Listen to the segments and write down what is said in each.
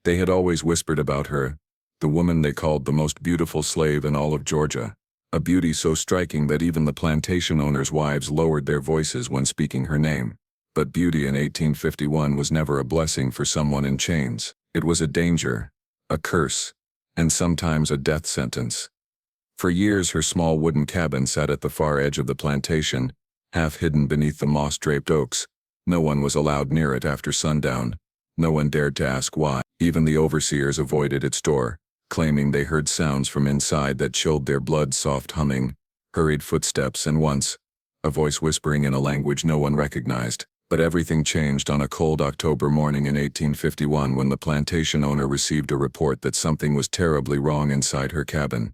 They had always whispered about her, the woman they called the most beautiful slave in all of Georgia, a beauty so striking that even the plantation owners' wives lowered their voices when speaking her name. But beauty in 1851 was never a blessing for someone in chains. It was a danger, a curse, and sometimes a death sentence. For years her small wooden cabin sat at the far edge of the plantation, half hidden beneath the moss-draped oaks. No one was allowed near it after sundown. No one dared to ask why. Even the overseers avoided its door, claiming they heard sounds from inside that chilled their blood. Soft humming, hurried footsteps, and once, a voice whispering in a language no one recognized. But everything changed on a cold October morning in 1851 when the plantation owner received a report that something was terribly wrong inside her cabin.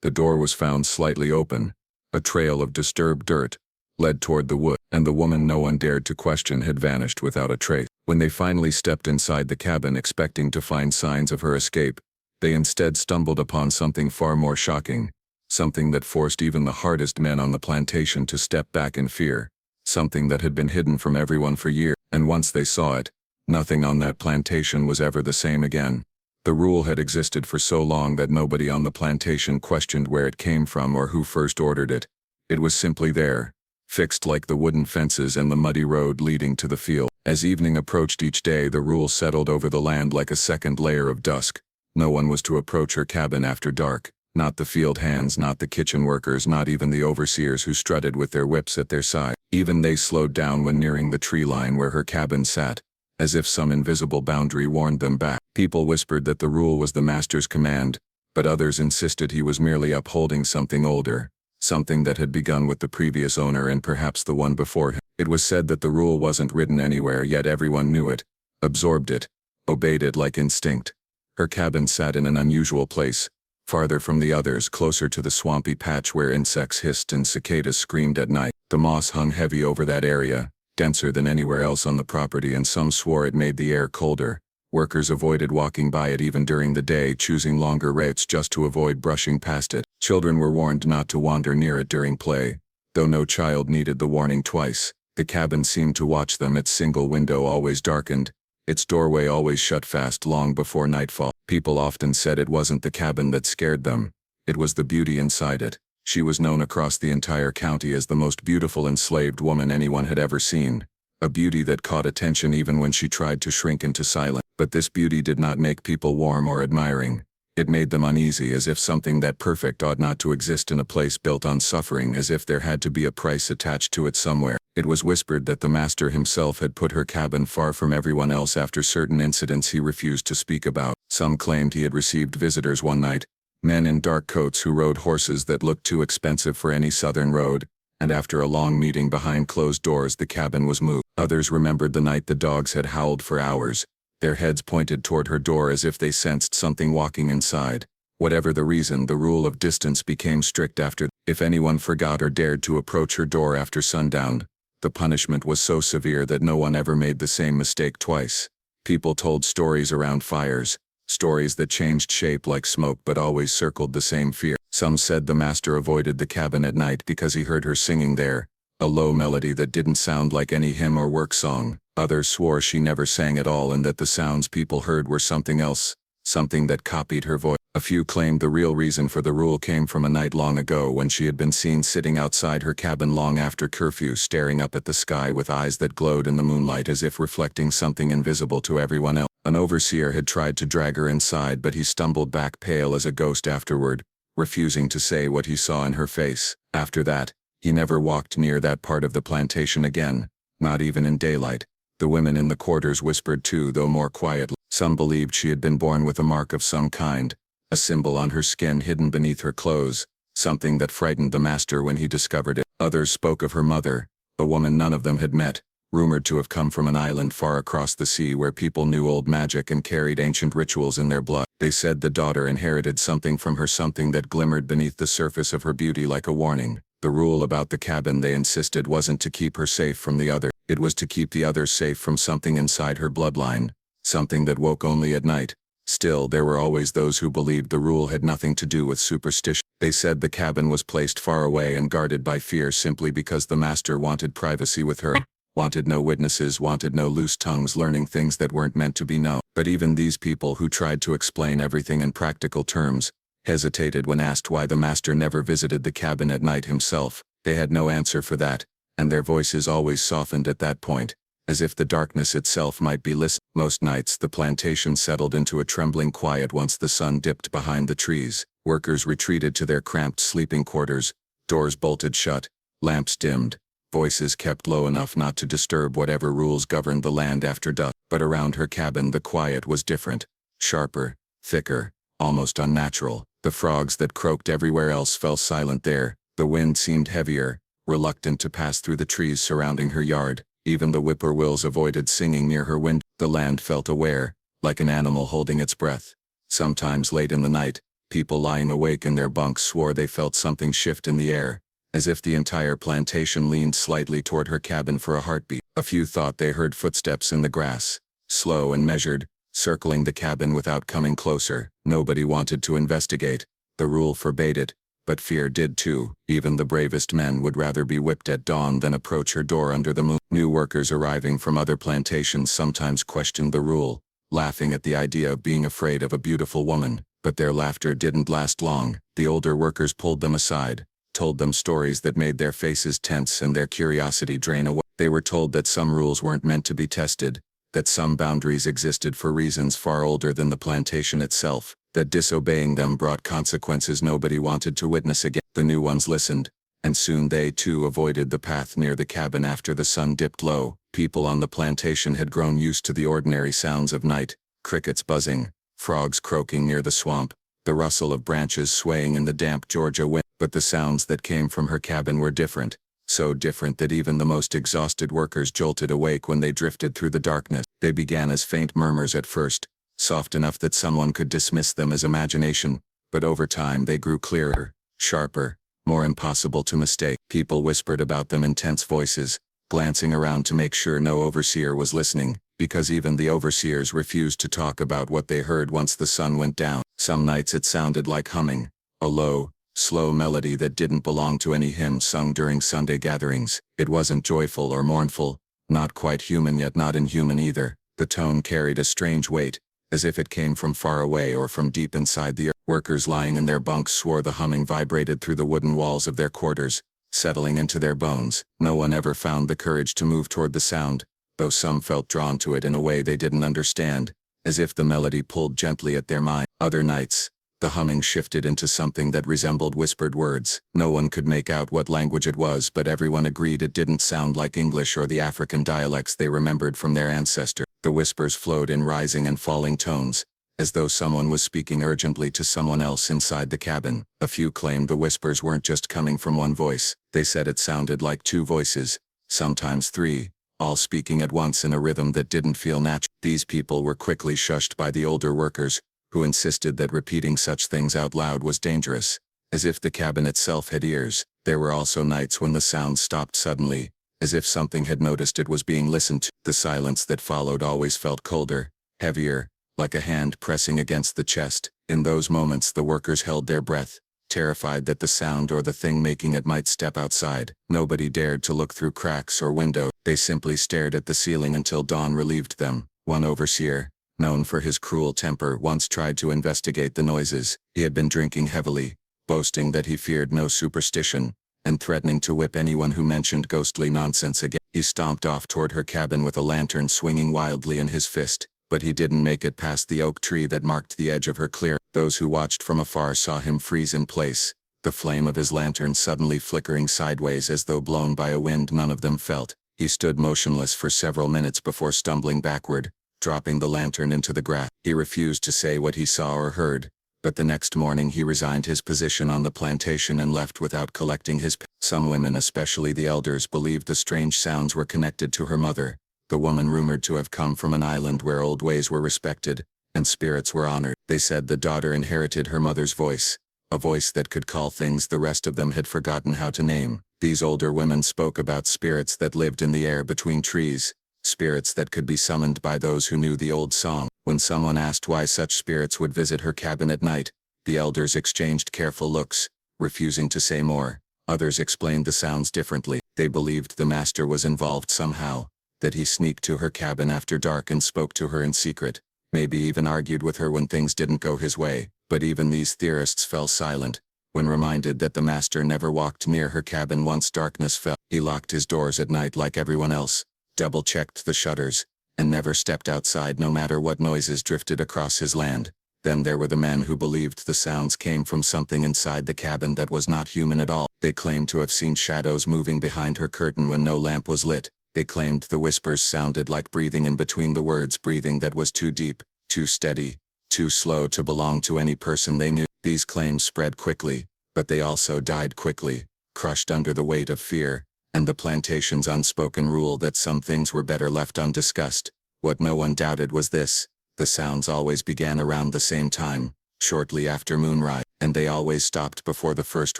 The door was found slightly open. A trail of disturbed dirt led toward the wood, and the woman no one dared to question had vanished without a trace. When they finally stepped inside the cabin expecting to find signs of her escape, they instead stumbled upon something far more shocking, something that forced even the hardest men on the plantation to step back in fear, something that had been hidden from everyone for years, and once they saw it, nothing on that plantation was ever the same again. The rule had existed for so long that nobody on the plantation questioned where it came from or who first ordered it. It was simply there, fixed like the wooden fences and the muddy road leading to the field. As evening approached each day, the rule settled over the land like a second layer of dusk. No one was to approach her cabin after dark. Not the field hands, not the kitchen workers, not even the overseers who strutted with their whips at their side. Even they slowed down when nearing the tree line where her cabin sat, as if some invisible boundary warned them back. People whispered that the rule was the master's command, but others insisted he was merely upholding something older, something that had begun with the previous owner and perhaps the one before him. It was said that the rule wasn't written anywhere, yet everyone knew it, absorbed it, obeyed it like instinct. Her cabin sat in an unusual place, farther from the others, closer to the swampy patch where insects hissed and cicadas screamed at night. The moss hung heavy over that area, denser than anywhere else on the property, and some swore it made the air colder. Workers avoided walking by it even during the day, choosing longer routes just to avoid brushing past it. Children were warned not to wander near it during play, though no child needed the warning twice. The cabin seemed to watch them, its single window always darkened, its doorway always shut fast long before nightfall. People often said it wasn't the cabin that scared them, it was the beauty inside it. She was known across the entire county as the most beautiful enslaved woman anyone had ever seen, a beauty that caught attention even when she tried to shrink into silence. But this beauty did not make people warm or admiring. It made them uneasy, as if something that perfect ought not to exist in a place built on suffering, as if there had to be a price attached to it somewhere. It was whispered that the master himself had put her cabin far from everyone else after certain incidents he refused to speak about. Some claimed he had received visitors one night, men in dark coats who rode horses that looked too expensive for any southern road, and after a long meeting behind closed doors the cabin was moved. Others remembered the night the dogs had howled for hours, their heads pointed toward her door as if they sensed something walking inside. Whatever the reason, the rule of distance became strict after. If anyone forgot or dared to approach her door after sundown, the punishment was so severe that no one ever made the same mistake twice. People told stories around fires, stories that changed shape like smoke but always circled the same fear. Some said the master avoided the cabin at night because he heard her singing there, a low melody that didn't sound like any hymn or work song. Others swore she never sang at all and that the sounds people heard were something else, something that copied her voice. A few claimed the real reason for the rule came from a night long ago when she had been seen sitting outside her cabin long after curfew, staring up at the sky with eyes that glowed in the moonlight as if reflecting something invisible to everyone else. An overseer had tried to drag her inside, but he stumbled back pale as a ghost afterward, refusing to say what he saw in her face. After that, he never walked near that part of the plantation again, not even in daylight. The women in the quarters whispered too, though more quietly. Some believed she had been born with a mark of some kind, a symbol on her skin hidden beneath her clothes, something that frightened the master when he discovered it. Others spoke of her mother, a woman none of them had met, rumored to have come from an island far across the sea where people knew old magic and carried ancient rituals in their blood. They said the daughter inherited something from her, something that glimmered beneath the surface of her beauty like a warning. The rule about the cabin, they insisted, wasn't to keep her safe from the other, it was to keep the others safe from something inside her bloodline, something that woke only at night. Still, there were always those who believed the rule had nothing to do with superstition. They said the cabin was placed far away and guarded by fear simply because the master wanted privacy with her. wanted no witnesses, wanted no loose tongues learning things that weren't meant to be known. But even these people who tried to explain everything in practical terms hesitated when asked why the master never visited the cabin at night himself. They had no answer for that, and their voices always softened at that point, as if the darkness itself might be listening. Most nights the plantation settled into a trembling quiet once the sun dipped behind the trees. Workers retreated to their cramped sleeping quarters, doors bolted shut, lamps dimmed, voices kept low enough not to disturb whatever rules governed the land after dusk. But around her cabin the quiet was different, sharper, thicker, almost unnatural. The frogs that croaked everywhere else fell silent there. The wind seemed heavier, reluctant to pass through the trees surrounding her yard. Even the whippoorwills avoided singing near her window. The land felt aware, like an animal holding its breath. Sometimes late in the night, people lying awake in their bunks swore they felt something shift in the air, as if the entire plantation leaned slightly toward her cabin for a heartbeat. A few thought they heard footsteps in the grass, slow and measured, circling the cabin without coming closer. Nobody wanted to investigate. The rule forbade it, but fear did too. Even the bravest men would rather be whipped at dawn than approach her door under the moon. New workers arriving from other plantations sometimes questioned the rule, laughing at the idea of being afraid of a beautiful woman. But their laughter didn't last long. The older workers pulled them aside, told them stories that made their faces tense and their curiosity drain away. They were told that some rules weren't meant to be tested, that some boundaries existed for reasons far older than the plantation itself, that disobeying them brought consequences nobody wanted to witness again. The new ones listened, and soon they too avoided the path near the cabin after the sun dipped low. People on the plantation had grown used to the ordinary sounds of night, crickets buzzing, frogs croaking near the swamp, the rustle of branches swaying in the damp Georgia wind. But the sounds that came from her cabin were different, so different that even the most exhausted workers jolted awake when they drifted through the darkness. They began as faint murmurs at first, soft enough that someone could dismiss them as imagination, but over time they grew clearer, sharper, more impossible to mistake. People whispered about them in tense voices, glancing around to make sure no overseer was listening, because even the overseers refused to talk about what they heard once the sun went down. Some nights it sounded like humming, a low, slow melody that didn't belong to any hymn sung during Sunday gatherings. It wasn't joyful or mournful, not quite human yet not inhuman either. The tone carried a strange weight, as if it came from far away or from deep inside the earth. Workers lying in their bunks swore the humming vibrated through the wooden walls of their quarters, settling into their bones. No one ever found the courage to move toward the sound, though some felt drawn to it in a way they didn't understand, as if the melody pulled gently at their mind. Other nights, the humming shifted into something that resembled whispered words. No one could make out what language it was, but everyone agreed it didn't sound like English or the African dialects they remembered from their ancestors. The whispers flowed in rising and falling tones, as though someone was speaking urgently to someone else inside the cabin. A few claimed the whispers weren't just coming from one voice. They said it sounded like two voices, sometimes three, all speaking at once in a rhythm that didn't feel natural. These people were quickly shushed by the older workers, who insisted that repeating such things out loud was dangerous, as if the cabin itself had ears. There were also nights when the sound stopped suddenly, as if something had noticed it was being listened to. The silence that followed always felt colder, heavier, like a hand pressing against the chest. In those moments the workers held their breath, terrified that the sound or the thing making it might step outside. Nobody dared to look through cracks or windows. They simply stared at the ceiling until dawn relieved them. One overseer, known for his cruel temper, once tried to investigate the noises. He had been drinking heavily, boasting that he feared no superstition, and threatening to whip anyone who mentioned ghostly nonsense again. He stomped off toward her cabin with a lantern swinging wildly in his fist, but he didn't make it past the oak tree that marked the edge of her clearing. Those who watched from afar saw him freeze in place, the flame of his lantern suddenly flickering sideways as though blown by a wind none of them felt. He stood motionless for several minutes before stumbling backward, dropping the lantern into the grass. He refused to say what he saw or heard, but the next morning he resigned his position on the plantation and left without collecting his pay. Some women, especially the elders, believed the strange sounds were connected to her mother, the woman rumored to have come from an island where old ways were respected, and spirits were honored. They said the daughter inherited her mother's voice, a voice that could call things the rest of them had forgotten how to name. These older women spoke about spirits that lived in the air between trees, spirits that could be summoned by those who knew the old song. When someone asked why such spirits would visit her cabin at night, the elders exchanged careful looks, refusing to say more. Others explained the sounds differently. They believed the master was involved somehow, that he sneaked to her cabin after dark and spoke to her in secret, maybe even argued with her when things didn't go his way. But even these theorists fell silent when reminded that the master never walked near her cabin once darkness fell. He locked his doors at night like everyone else, double-checked the shutters, and never stepped outside no matter what noises drifted across his land. Then there were the men who believed the sounds came from something inside the cabin that was not human at all. They claimed to have seen shadows moving behind her curtain when no lamp was lit. They claimed the whispers sounded like breathing in between the words, breathing that was too deep, too steady, too slow to belong to any person they knew. These claims spread quickly, but they also died quickly, crushed under the weight of fear, and the plantation's unspoken rule that some things were better left undiscussed. What no one doubted was this: the sounds always began around the same time, shortly after moonrise, and they always stopped before the first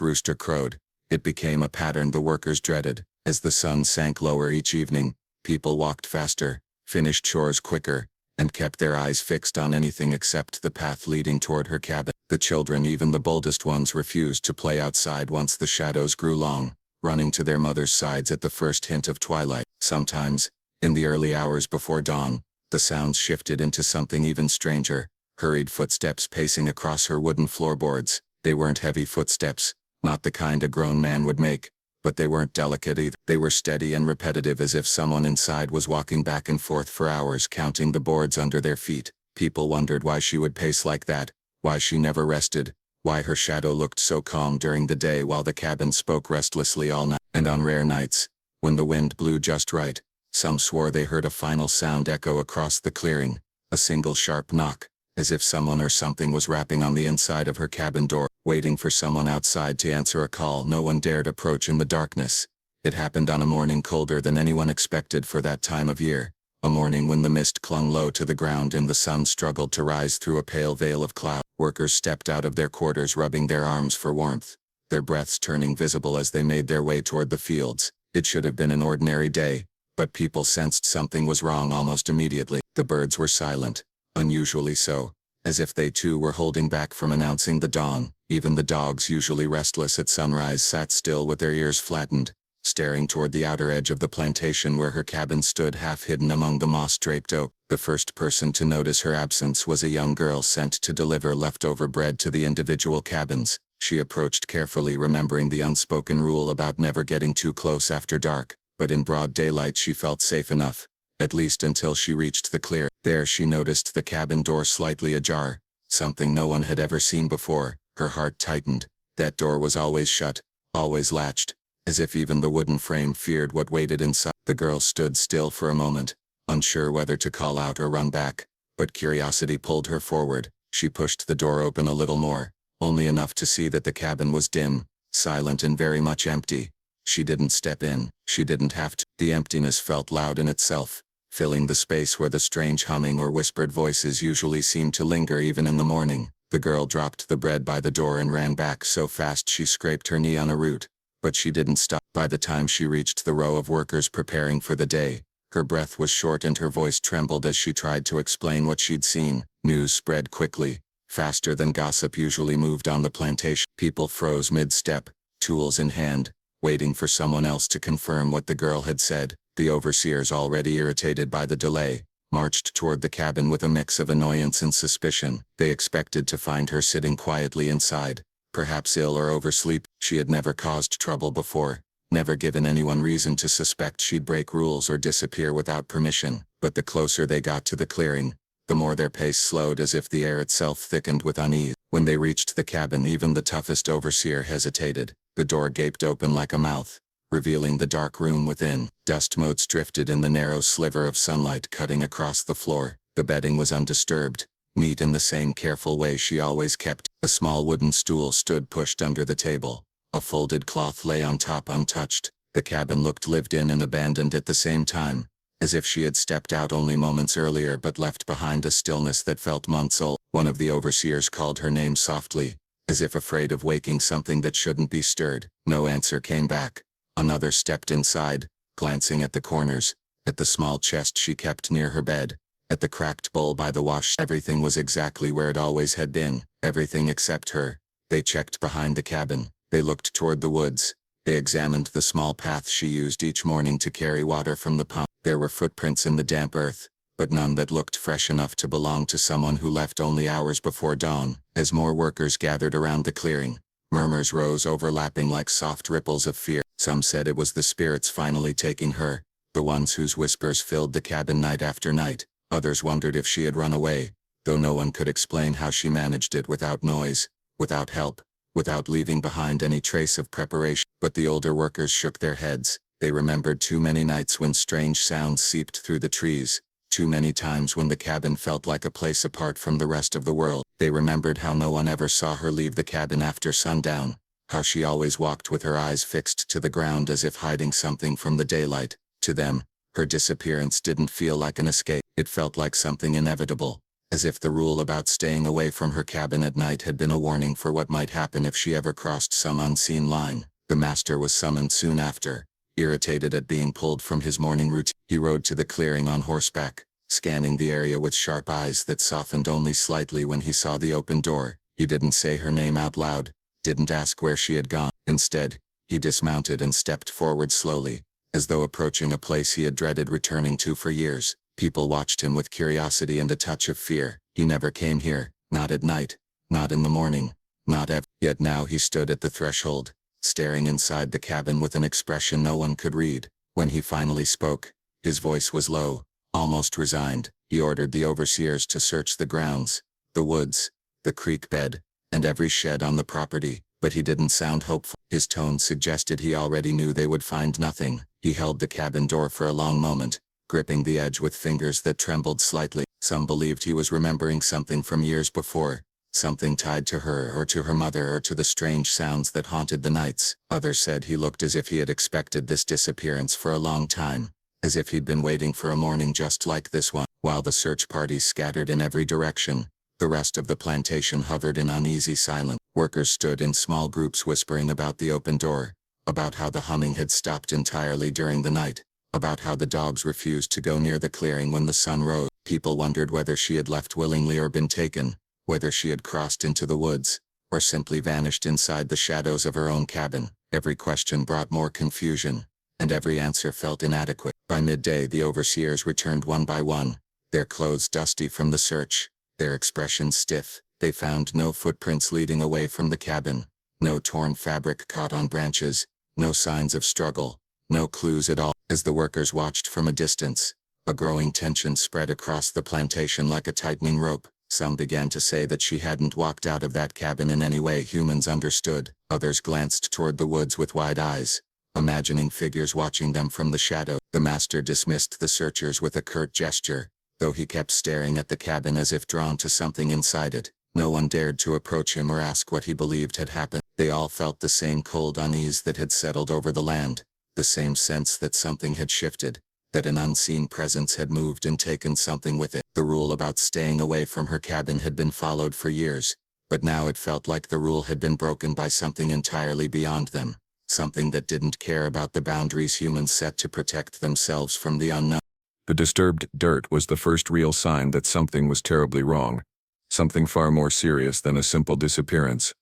rooster crowed. It became a pattern the workers dreaded. As the sun sank lower each evening, people walked faster, finished chores quicker, and kept their eyes fixed on anything except the path leading toward her cabin. The children, even the boldest ones, refused to play outside once the shadows grew long, running to their mothers' sides at the first hint of twilight. Sometimes, in the early hours before dawn, the sounds shifted into something even stranger: hurried footsteps pacing across her wooden floorboards. They weren't heavy footsteps, not the kind a grown man would make, but they weren't delicate either. They were steady and repetitive, as if someone inside was walking back and forth for hours, counting the boards under their feet. People wondered why she would pace like that, why she never rested, why her shadow looked so calm during the day while the cabin spoke restlessly all night. And on rare nights, when the wind blew just right, some swore they heard a final sound echo across the clearing, a single sharp knock, as if someone or something was rapping on the inside of her cabin door, waiting for someone outside to answer a call no one dared approach in the darkness. It happened on a morning colder than anyone expected for that time of year, a morning when the mist clung low to the ground and the sun struggled to rise through a pale veil of cloud. Workers stepped out of their quarters, rubbing their arms for warmth, their breaths turning visible as they made their way toward the fields. It should have been an ordinary day, but people sensed something was wrong almost immediately. The birds were silent, unusually so, as if they too were holding back from announcing the dawn. Even the dogs, usually restless at sunrise, sat still with their ears flattened, staring toward the outer edge of the plantation where her cabin stood, half hidden among the moss-draped oak. The first person to notice her absence was a young girl sent to deliver leftover bread to the individual cabins. She approached carefully, remembering the unspoken rule about never getting too close after dark, but in broad daylight she felt safe enough, at least until she reached the clear. There she noticed the cabin door slightly ajar, something no one had ever seen before. Her heart tightened. That door was always shut, always latched, as if even the wooden frame feared what waited inside. The girl stood still for a moment, unsure whether to call out or run back, but curiosity pulled her forward. She pushed the door open a little more, only enough to see that the cabin was dim, silent, and very much empty. She didn't step in. She didn't have to. The emptiness felt loud in itself, filling the space where the strange humming or whispered voices usually seemed to linger even in the morning. The girl dropped the bread by the door and ran back so fast she scraped her knee on a root. But she didn't stop. By the time she reached the row of workers preparing for the day, her breath was short and her voice trembled as she tried to explain what she'd seen. News spread quickly, faster than gossip usually moved on the plantation. People froze mid-step, tools in hand, waiting for someone else to confirm what the girl had said. The overseers, already irritated by the delay, marched toward the cabin with a mix of annoyance and suspicion. They expected to find her sitting quietly inside, perhaps ill or oversleep. She had never caused trouble before, never given anyone reason to suspect she'd break rules or disappear without permission. But the closer they got to the clearing, the more their pace slowed, as if the air itself thickened with unease. When they reached the cabin, even the toughest overseer hesitated. The door gaped open like a mouth, revealing the dark room within. Dust motes drifted in the narrow sliver of sunlight cutting across the floor. The bedding was undisturbed, neat in the same careful way she always kept. A small wooden stool stood pushed under the table. A folded cloth lay on top untouched. The cabin looked lived in and abandoned at the same time, as if she had stepped out only moments earlier but left behind a stillness that felt months old. One of the overseers called her name softly, as if afraid of waking something that shouldn't be stirred. No answer came back. Another stepped inside, glancing at the corners, at the small chest she kept near her bed, at the cracked bowl by the wash. Everything was exactly where it always had been, everything except her. They checked behind the cabin. They looked toward the woods. They examined the small path she used each morning to carry water from the pump. There were footprints in the damp earth, but none that looked fresh enough to belong to someone who left only hours before dawn. As more workers gathered around the clearing, murmurs rose, overlapping like soft ripples of fear. Some said it was the spirits finally taking her, the ones whose whispers filled the cabin night after night. Others wondered if she had run away, though no one could explain how she managed it without noise, without help, without leaving behind any trace of preparation. But the older workers shook their heads. They remembered too many nights when strange sounds seeped through the trees, too many times when the cabin felt like a place apart from the rest of the world. They remembered how no one ever saw her leave the cabin after sundown, how she always walked with her eyes fixed to the ground as if hiding something from the daylight. To them, her disappearance didn't feel like an escape. It felt like something inevitable, as if the rule about staying away from her cabin at night had been a warning for what might happen if she ever crossed some unseen line. The master was summoned soon after, irritated at being pulled from his morning routine. He rode to the clearing on horseback, scanning the area with sharp eyes that softened only slightly when he saw the open door. He didn't say her name out loud, didn't ask where she had gone. Instead, he dismounted and stepped forward slowly, as though approaching a place he had dreaded returning to for years. People watched him with curiosity and a touch of fear. He never came here, not at night, not in the morning, not ever. Yet now he stood at the threshold, staring inside the cabin with an expression no one could read. When he finally spoke, his voice was low, almost resigned. He ordered the overseers to search the grounds, the woods, the creek bed, and every shed on the property, but he didn't sound hopeful. His tone suggested he already knew they would find nothing. He held the cabin door for a long moment, gripping the edge with fingers that trembled slightly. Some believed he was remembering something from years before, something tied to her or to her mother or to the strange sounds that haunted the nights. Others said he looked as if he had expected this disappearance for a long time, as if he'd been waiting for a morning just like this one. While the search parties scattered in every direction, the rest of the plantation hovered in uneasy silence. Workers stood in small groups whispering about the open door, about how the humming had stopped entirely during the night, about how the dogs refused to go near the clearing when the sun rose. People wondered whether she had left willingly or been taken, whether she had crossed into the woods, or simply vanished inside the shadows of her own cabin. Every question brought more confusion, and every answer felt inadequate. By midday the overseers returned one by one, their clothes dusty from the search, their expressions stiff. They found no footprints leading away from the cabin, no torn fabric caught on branches, no signs of struggle, no clues at all. As the workers watched from a distance, a growing tension spread across the plantation like a tightening rope. Some began to say that she hadn't walked out of that cabin in any way humans understood. Others glanced toward the woods with wide eyes, imagining figures watching them from the shadow. The master dismissed the searchers with a curt gesture, though he kept staring at the cabin as if drawn to something inside it. No one dared to approach him or ask what he believed had happened. They all felt the same cold unease that had settled over the land, the same sense that something had shifted, that an unseen presence had moved and taken something with it. The rule about staying away from her cabin had been followed for years, but now it felt like the rule had been broken by something entirely beyond them, something that didn't care about the boundaries humans set to protect themselves from the unknown. The disturbed dirt was the first real sign that something was terribly wrong, something far more serious than a simple disappearance.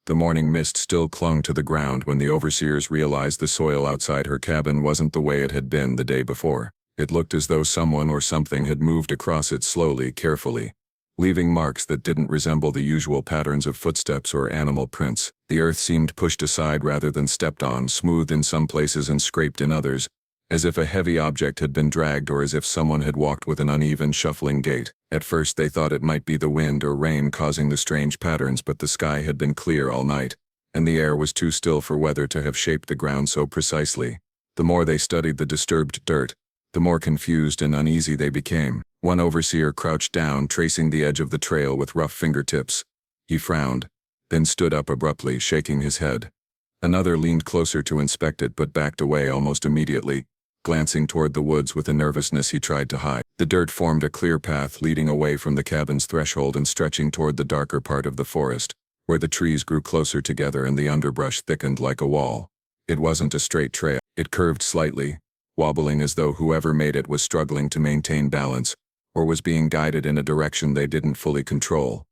The morning mist still clung to the ground when the overseers realized the soil outside her cabin wasn't the way it had been the day before. It looked as though someone or something had moved across it slowly, carefully, leaving marks that didn't resemble the usual patterns of footsteps or animal prints. The earth seemed pushed aside rather than stepped on, smoothed in some places and scraped in others, as if a heavy object had been dragged or as if someone had walked with an uneven, shuffling gait. At first they thought it might be the wind or rain causing the strange patterns, but the sky had been clear all night, and the air was too still for weather to have shaped the ground so precisely. The more they studied the disturbed dirt, the more confused and uneasy they became. One overseer crouched down, tracing the edge of the trail with rough fingertips. He frowned, then stood up abruptly, shaking his head. Another leaned closer to inspect it but backed away almost immediately, glancing toward the woods with a nervousness he tried to hide. The dirt formed a clear path leading away from the cabin's threshold and stretching toward the darker part of the forest, where the trees grew closer together and the underbrush thickened like a wall. It wasn't a straight trail. It curved slightly, wobbling as though whoever made it was struggling to maintain balance, or was being guided in a direction they didn't fully control.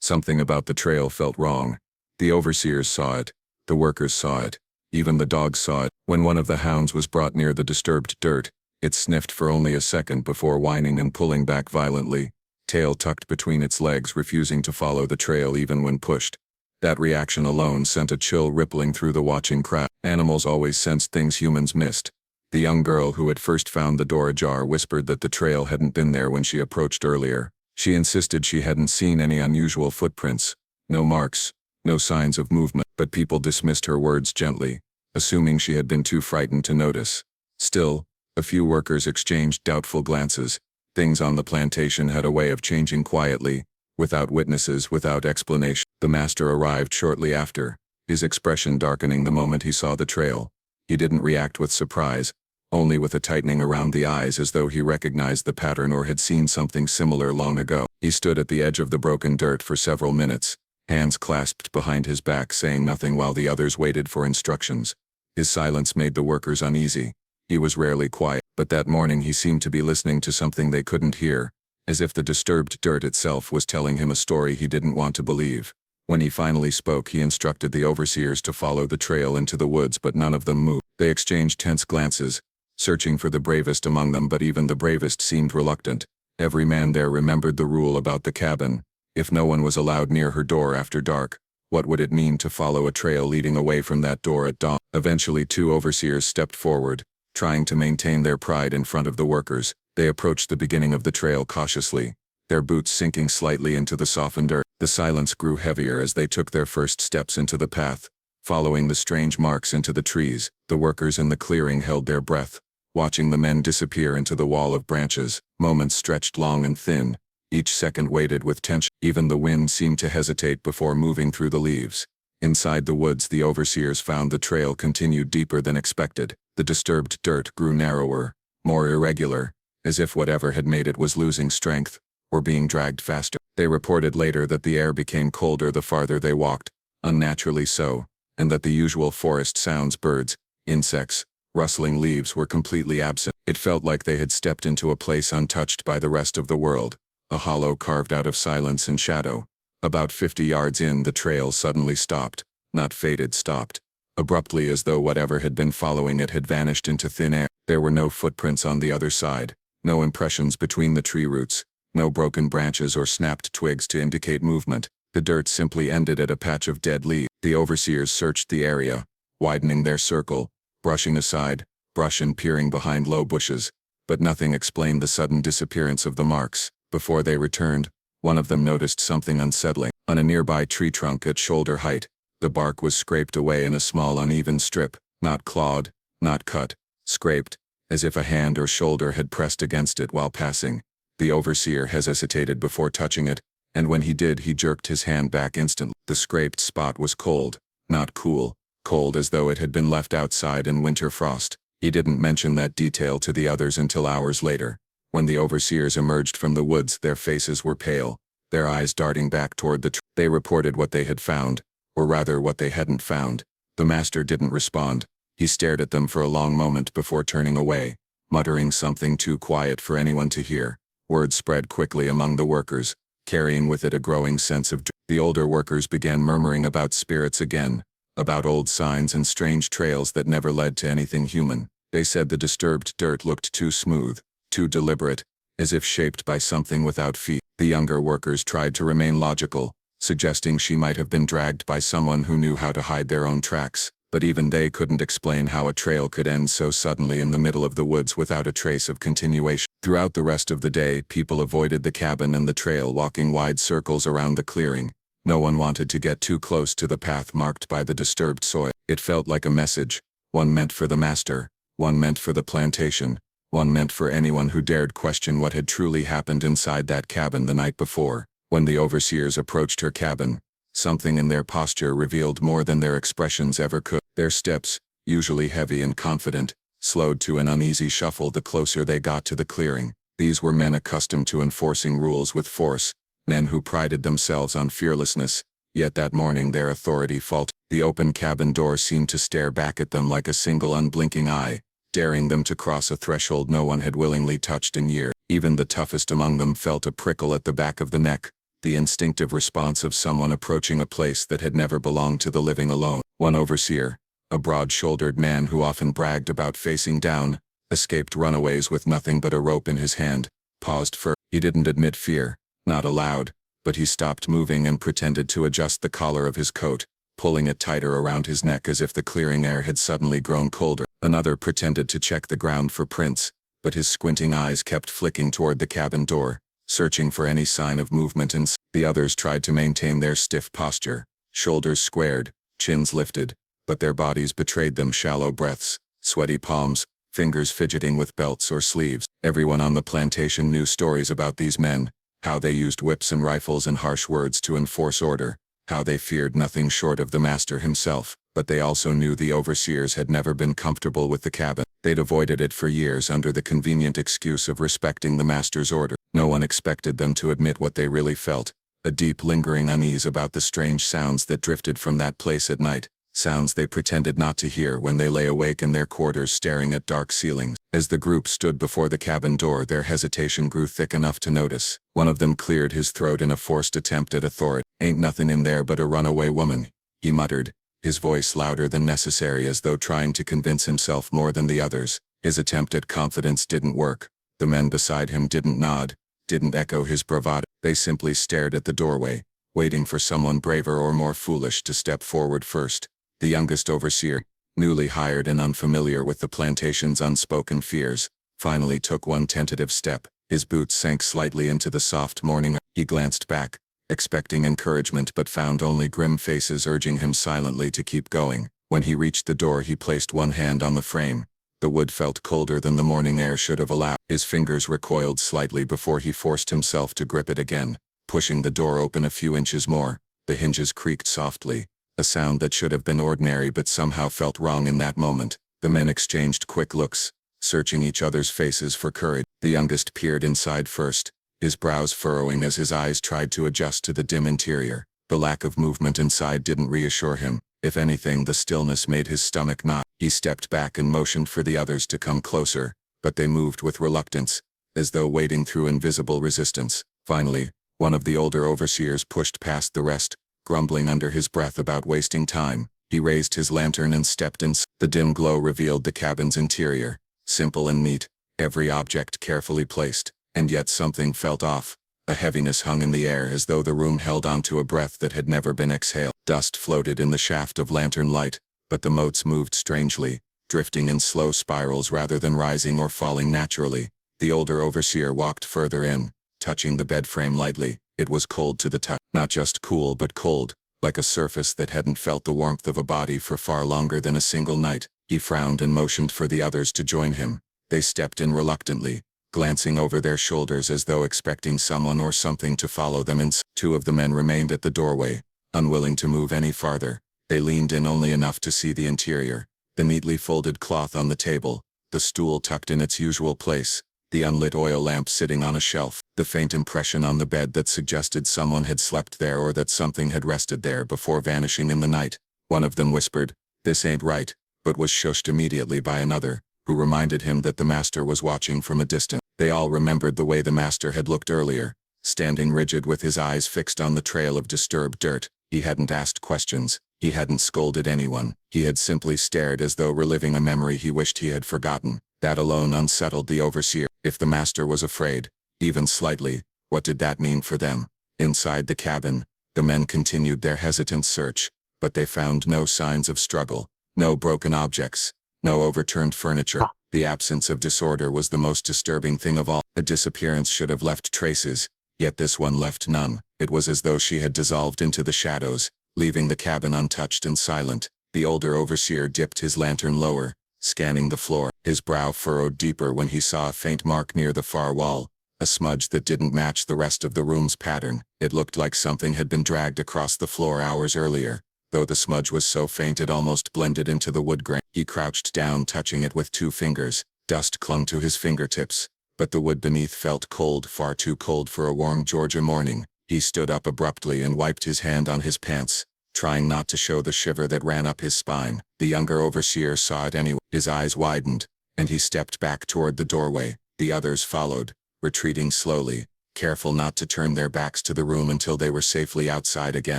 Something about the trail felt wrong. The overseers saw it. The workers saw it. Even the dogs saw it. When one of the hounds was brought near the disturbed dirt, it sniffed for only a second before whining and pulling back violently, tail tucked between its legs, refusing to follow the trail even when pushed. That reaction alone sent a chill rippling through the watching crowd. Animals always sensed things humans missed. The young girl who had first found the door ajar whispered that the trail hadn't been there when she approached earlier. She insisted she hadn't seen any unusual footprints, no marks, no signs of movement, but people dismissed her words gently, assuming she had been too frightened to notice. Still, a few workers exchanged doubtful glances. Things on the plantation had a way of changing quietly, without witnesses, without explanation. The master arrived shortly after, his expression darkening the moment he saw the trail. He didn't react with surprise, only with a tightening around the eyes, as though he recognized the pattern or had seen something similar long ago. He stood at the edge of the broken dirt for several minutes, hands clasped behind his back, saying nothing while the others waited for instructions. His silence made the workers uneasy. He was rarely quiet, but that morning he seemed to be listening to something they couldn't hear, as if the disturbed dirt itself was telling him a story he didn't want to believe. When he finally spoke, he instructed the overseers to follow the trail into the woods, but none of them moved. They exchanged tense glances, searching for the bravest among them, but even the bravest seemed reluctant. Every man there remembered the rule about the cabin. If no one was allowed near her door after dark, what would it mean to follow a trail leading away from that door at dawn? Eventually 2 overseers stepped forward, trying to maintain their pride in front of the workers. They approached the beginning of the trail cautiously, their boots sinking slightly into the softened earth. The silence grew heavier as they took their first steps into the path, following the strange marks into the trees. The workers in the clearing held their breath, watching the men disappear into the wall of branches. Moments stretched long and thin, each second weighted with tension. Even the wind seemed to hesitate before moving through the leaves. Inside the woods, the overseers found the trail continued deeper than expected. The disturbed dirt grew narrower, more irregular, as if whatever had made it was losing strength, or being dragged faster. They reported later that the air became colder the farther they walked, unnaturally so, and that the usual forest sounds, birds, insects, rustling leaves, were completely absent. It felt like they had stepped into a place untouched by the rest of the world, a hollow carved out of silence and shadow. About 50 yards in, the trail suddenly stopped, not faded, stopped, abruptly, as though whatever had been following it had vanished into thin air. There were no footprints on the other side, no impressions between the tree roots, no broken branches or snapped twigs to indicate movement. The dirt simply ended at a patch of dead leaves. The overseers searched the area, widening their circle, brushing aside brush and peering behind low bushes, but nothing explained the sudden disappearance of the marks. Before they returned, one of them noticed something unsettling. On a nearby tree trunk at shoulder height, the bark was scraped away in a small uneven strip, not clawed, not cut, scraped, as if a hand or shoulder had pressed against it while passing. The overseer hesitated before touching it, and when he did, he jerked his hand back instantly. The scraped spot was cold, not cool, cold as though it had been left outside in winter frost. He didn't mention that detail to the others until hours later. When the overseers emerged from the woods, their faces were pale, their eyes darting back toward the tree. They reported what they had found, or rather what they hadn't found. The master didn't respond. He stared at them for a long moment before turning away, muttering something too quiet for anyone to hear. Word spread quickly among the workers, carrying with it a growing sense of dread. The older workers began murmuring about spirits again, about old signs and strange trails that never led to anything human. They said the disturbed dirt looked too smooth, too deliberate, as if shaped by something without feet. The younger workers tried to remain logical, suggesting she might have been dragged by someone who knew how to hide their own tracks, but even they couldn't explain how a trail could end so suddenly in the middle of the woods without a trace of continuation. Throughout the rest of the day, people avoided the cabin and the trail, walking wide circles around the clearing. No one wanted to get too close to the path marked by the disturbed soil. It felt like a message, one meant for the master, one meant for the plantation, one meant for anyone who dared question what had truly happened inside that cabin the night before. When the overseers approached her cabin, something in their posture revealed more than their expressions ever could. Their steps, usually heavy and confident, slowed to an uneasy shuffle the closer they got to the clearing. These were men accustomed to enforcing rules with force, men who prided themselves on fearlessness, yet that morning their authority faltered. The open cabin door seemed to stare back at them like a single unblinking eye, daring them to cross a threshold no one had willingly touched in years. Even the toughest among them felt a prickle at the back of the neck, the instinctive response of someone approaching a place that had never belonged to the living alone. One overseer, A broad-shouldered man who often bragged about facing down, escaped runaways with nothing but a rope in his hand, paused for. He didn't admit fear, not aloud, but he stopped moving and pretended to adjust the collar of his coat, pulling it tighter around his neck as if the clearing air had suddenly grown colder. Another pretended to check the ground for prints, but his squinting eyes kept flicking toward the cabin door, searching for any sign of movement, and the others tried to maintain their stiff posture, shoulders squared, chins lifted, but their bodies betrayed them. Shallow breaths, sweaty palms, fingers fidgeting with belts or sleeves. Everyone on the plantation knew stories about these men, how they used whips and rifles and harsh words to enforce order, how they feared nothing short of the master himself, but they also knew the overseers had never been comfortable with the cabin. They'd avoided it for years under the convenient excuse of respecting the master's order. No one expected them to admit what they really felt, a deep lingering unease about the strange sounds that drifted from that place at night, sounds they pretended not to hear when they lay awake in their quarters staring at dark ceilings. As the group stood before the cabin door, their hesitation grew thick enough to notice. One of them cleared his throat in a forced attempt at authority. "Ain't nothing in there but a runaway woman," he muttered, his voice louder than necessary as though trying to convince himself more than the others. His attempt at confidence didn't work. The men beside him didn't nod, didn't echo his bravado. They simply stared at the doorway, waiting for someone braver or more foolish to step forward first. The youngest overseer, newly hired and unfamiliar with the plantation's unspoken fears, finally took one tentative step. His boots sank slightly into the soft morning air. He glanced back, expecting encouragement, but found only grim faces urging him silently to keep going. When he reached the door, he placed one hand on the frame. The wood felt colder than the morning air should have allowed. His fingers recoiled slightly before he forced himself to grip it again. Pushing the door open a few inches more, the hinges creaked softly, a sound that should have been ordinary but somehow felt wrong in that moment. The men exchanged quick looks, searching each other's faces for courage. The youngest peered inside first, his brows furrowing as his eyes tried to adjust to the dim interior. The lack of movement inside didn't reassure him. If anything, the stillness made his stomach knot. He stepped back and motioned for the others to come closer, but they moved with reluctance, as though wading through invisible resistance. Finally, one of the older overseers pushed past the rest, grumbling under his breath about wasting time. He raised his lantern and stepped in. The dim glow revealed the cabin's interior, simple and neat, every object carefully placed, and yet something felt off. A heaviness hung in the air as though the room held onto a breath that had never been exhaled. Dust floated in the shaft of lantern light, but the motes moved strangely, drifting in slow spirals rather than rising or falling naturally. The older overseer walked further in, touching the bed frame lightly. It was cold to the touch, not just cool but cold, like a surface that hadn't felt the warmth of a body for far longer than a single night. He frowned and motioned for the others to join him. They stepped in reluctantly, glancing over their shoulders as though expecting someone or something to follow them in. Two of the men remained at the doorway, unwilling to move any farther. They leaned in only enough to see the interior, the neatly folded cloth on the table, the stool tucked in its usual place, the unlit oil lamp sitting on a shelf, the faint impression on the bed that suggested someone had slept there or that something had rested there before vanishing in the night. One of them whispered, "This ain't right," but was shushed immediately by another, who reminded him that the master was watching from a distance. They all remembered the way the master had looked earlier, standing rigid with his eyes fixed on the trail of disturbed dirt. He hadn't asked questions. He hadn't scolded anyone. He had simply stared as though reliving a memory he wished he had forgotten. That alone unsettled the overseer. If the master was afraid, even slightly, what did that mean for them? Inside the cabin, the men continued their hesitant search, but they found no signs of struggle, no broken objects, no overturned furniture. The absence of disorder was the most disturbing thing of all. A disappearance should have left traces, yet this one left none. It was as though she had dissolved into the shadows, leaving the cabin untouched and silent. The older overseer dipped his lantern lower, scanning the floor. His brow furrowed deeper when he saw a faint mark near the far wall, a smudge that didn't match the rest of the room's pattern. It looked like something had been dragged across the floor hours earlier, though the smudge was so faint it almost blended into the wood grain. He crouched down, touching it with 2 fingers. Dust clung to his fingertips, but the wood beneath felt cold, far too cold for a warm Georgia morning. He stood up abruptly and wiped his hand on his pants, trying not to show the shiver that ran up his spine. The younger overseer saw it anyway. His eyes widened, and he stepped back toward the doorway. The others followed, retreating slowly, careful not to turn their backs to the room until they were safely outside again.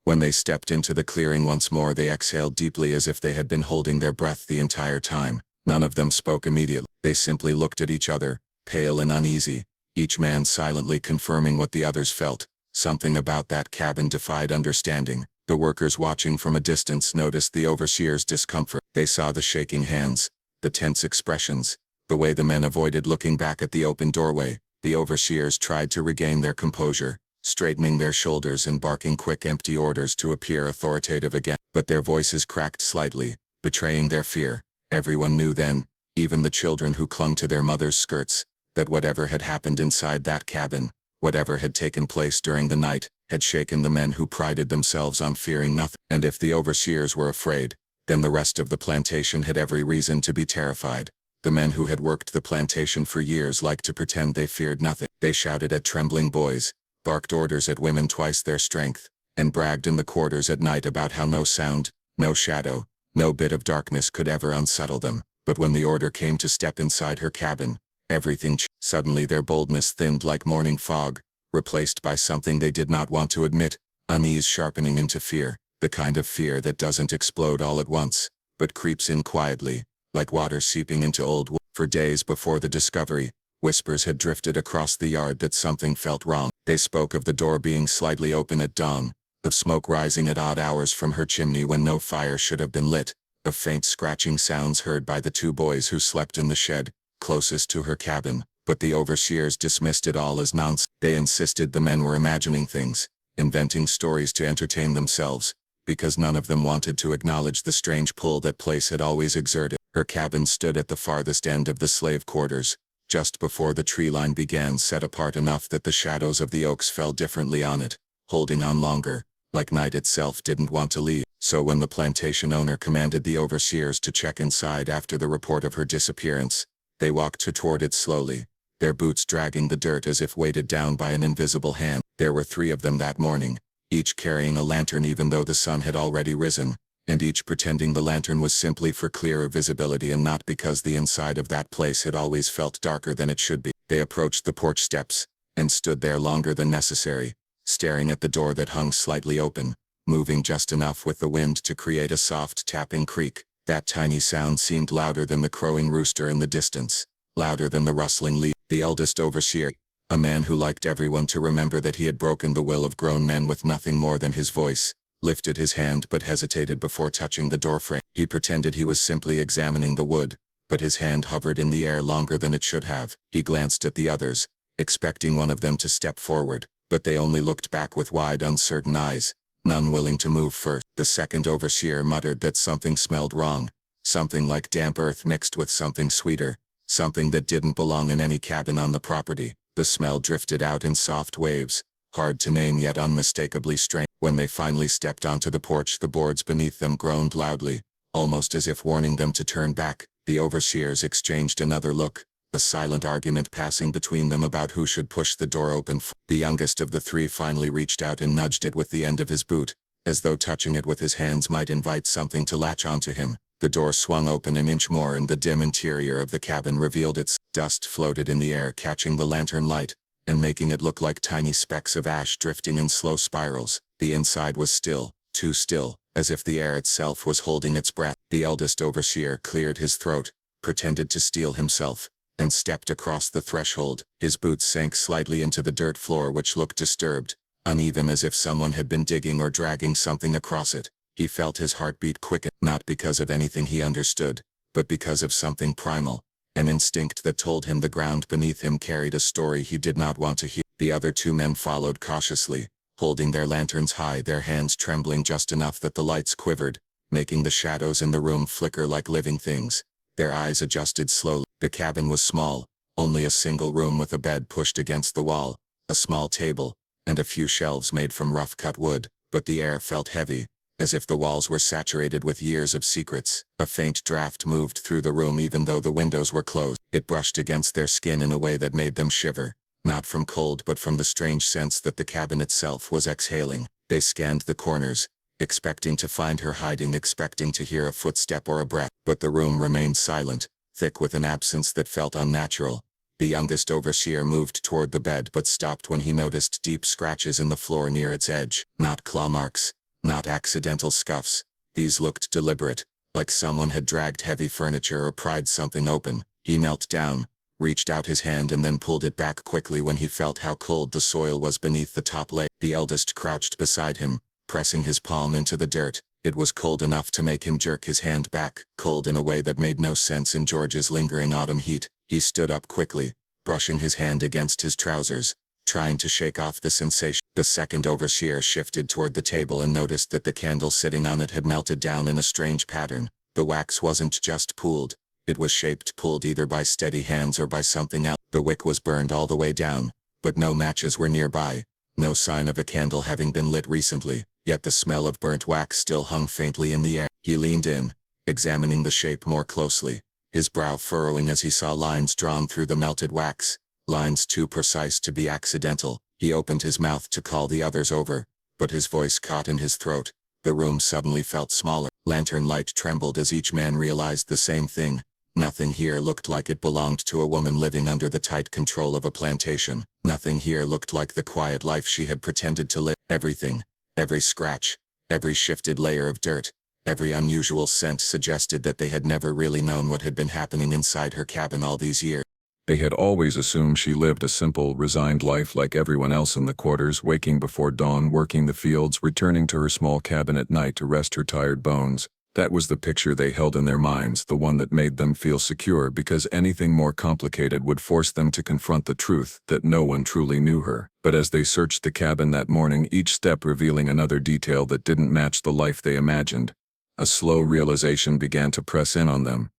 When they stepped into the clearing once more, they exhaled deeply as if they had been holding their breath the entire time. None of them spoke immediately. They simply looked at each other, pale and uneasy, each man silently confirming what the others felt. Something about that cabin defied understanding. The workers watching from a distance noticed the overseer's discomfort. They saw the shaking hands, the tense expressions, the way the men avoided looking back at the open doorway. The overseers tried to regain their composure, straightening their shoulders and barking quick empty orders to appear authoritative again. But their voices cracked slightly, betraying their fear. Everyone knew then, even the children who clung to their mothers' skirts, that whatever had happened inside that cabin, whatever had taken place during the night, had shaken the men who prided themselves on fearing nothing. And if the overseers were afraid, then the rest of the plantation had every reason to be terrified. The men who had worked the plantation for years liked to pretend they feared nothing. They shouted at trembling boys, barked orders at women twice their strength, and bragged in the quarters at night about how no sound, no shadow, no bit of darkness could ever unsettle them. But when the order came to step inside her cabin, everything changed. Suddenly their boldness thinned like morning fog, replaced by something they did not want to admit, unease sharpening into fear, the kind of fear that doesn't explode all at once, but creeps in quietly, like water seeping into old wood. For days before the discovery, whispers had drifted across the yard that something felt wrong. They spoke of the door being slightly open at dawn, of smoke rising at odd hours from her chimney when no fire should have been lit, of faint scratching sounds heard by the two boys who slept in the shed, closest to her cabin. But the overseers dismissed it all as nonsense. They insisted the men were imagining things, inventing stories to entertain themselves, because none of them wanted to acknowledge the strange pull that place had always exerted. Her cabin stood at the farthest end of the slave quarters, just before the tree line began, set apart enough that the shadows of the oaks fell differently on it, holding on longer, like night itself didn't want to leave. So when the plantation owner commanded the overseers to check inside after the report of her disappearance, they walked toward it slowly, their boots dragging the dirt as if weighted down by an invisible hand. There were 3 of them that morning, each carrying a lantern even though the sun had already risen, and each pretending the lantern was simply for clearer visibility and not because the inside of that place had always felt darker than it should be. They approached the porch steps, and stood there longer than necessary, staring at the door that hung slightly open, moving just enough with the wind to create a soft tapping creak. That tiny sound seemed louder than the crowing rooster in the distance, louder than the rustling leaf. The eldest overseer, a man who liked everyone to remember that he had broken the will of grown men with nothing more than his voice, lifted his hand but hesitated before touching the doorframe. He pretended he was simply examining the wood, but his hand hovered in the air longer than it should have. He glanced at the others, expecting one of them to step forward, but they only looked back with wide, uncertain eyes, none willing to move first. The second overseer muttered that something smelled wrong, something like damp earth mixed with something sweeter, something that didn't belong in any cabin on the property. The smell drifted out in soft waves, hard to name yet unmistakably strange. When they finally stepped onto the porch, the boards beneath them groaned loudly, almost as if warning them to turn back. The overseers exchanged another look, a silent argument passing between them about who should push the door open. The youngest of the 3 finally reached out and nudged it with the end of his boot, as though touching it with his hands might invite something to latch onto him. The door swung open an inch more and the dim interior of the cabin revealed its dust floated in the air, catching the lantern light, and making it look like tiny specks of ash drifting in slow spirals. The inside was still, too still, as if the air itself was holding its breath. The eldest overseer cleared his throat, pretended to steel himself, and stepped across the threshold. His boots sank slightly into the dirt floor, which looked disturbed, uneven, as if someone had been digging or dragging something across it. He felt his heartbeat quicken, not because of anything he understood, but because of something primal, an instinct that told him the ground beneath him carried a story he did not want to hear. The other 2 men followed cautiously, holding their lanterns high, their hands trembling just enough that the lights quivered, making the shadows in the room flicker like living things. Their eyes adjusted slowly. The cabin was small, only a single room with a bed pushed against the wall, a small table, and a few shelves made from rough-cut wood, but the air felt heavy, as if the walls were saturated with years of secrets. A faint draft moved through the room even though the windows were closed. It brushed against their skin in a way that made them shiver, not from cold but from the strange sense that the cabin itself was exhaling. They scanned the corners, expecting to find her hiding, expecting to hear a footstep or a breath, but the room remained silent, thick with an absence that felt unnatural, The youngest overseer moved toward the bed but stopped when he noticed deep scratches in the floor near its edge. Not claw marks, not accidental scuffs. These looked deliberate, like someone had dragged heavy furniture or pried something open. He knelt down, reached out his hand and then pulled it back quickly when he felt how cold the soil was beneath the top layer. The eldest crouched beside him, pressing his palm into the dirt. It was cold enough to make him jerk his hand back, cold in a way that made no sense in George's lingering autumn heat. He stood up quickly, brushing his hand against his trousers, trying to shake off the sensation. The second overseer shifted toward the table and noticed that the candle sitting on it had melted down in a strange pattern. The wax wasn't just pooled, it was shaped, pulled either by steady hands or by something else. The wick was burned all the way down, but no matches were nearby, no sign of a candle having been lit recently, yet the smell of burnt wax still hung faintly in the air. He leaned in, examining the shape more closely, his brow furrowing as he saw lines drawn through the melted wax, lines too precise to be accidental. He opened his mouth to call the others over, but his voice caught in his throat. The room suddenly felt smaller. Lantern light trembled as each man realized the same thing. Nothing here looked like it belonged to a woman living under the tight control of a plantation. Nothing here looked like the quiet life she had pretended to live. Everything, every scratch, every shifted layer of dirt, every unusual scent suggested that they had never really known what had been happening inside her cabin all these years. They had always assumed she lived a simple, resigned life like everyone else in the quarters, waking before dawn, working the fields, returning to her small cabin at night to rest her tired bones. That was the picture they held in their minds, the one that made them feel secure, because anything more complicated would force them to confront the truth that no one truly knew her. But as they searched the cabin that morning, each step revealing another detail that didn't match the life they imagined, a slow realization began to press in on them.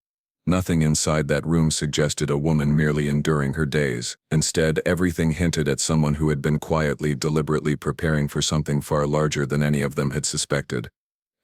Nothing inside that room suggested a woman merely enduring her days. Instead, everything hinted at someone who had been quietly, deliberately preparing for something far larger than any of them had suspected.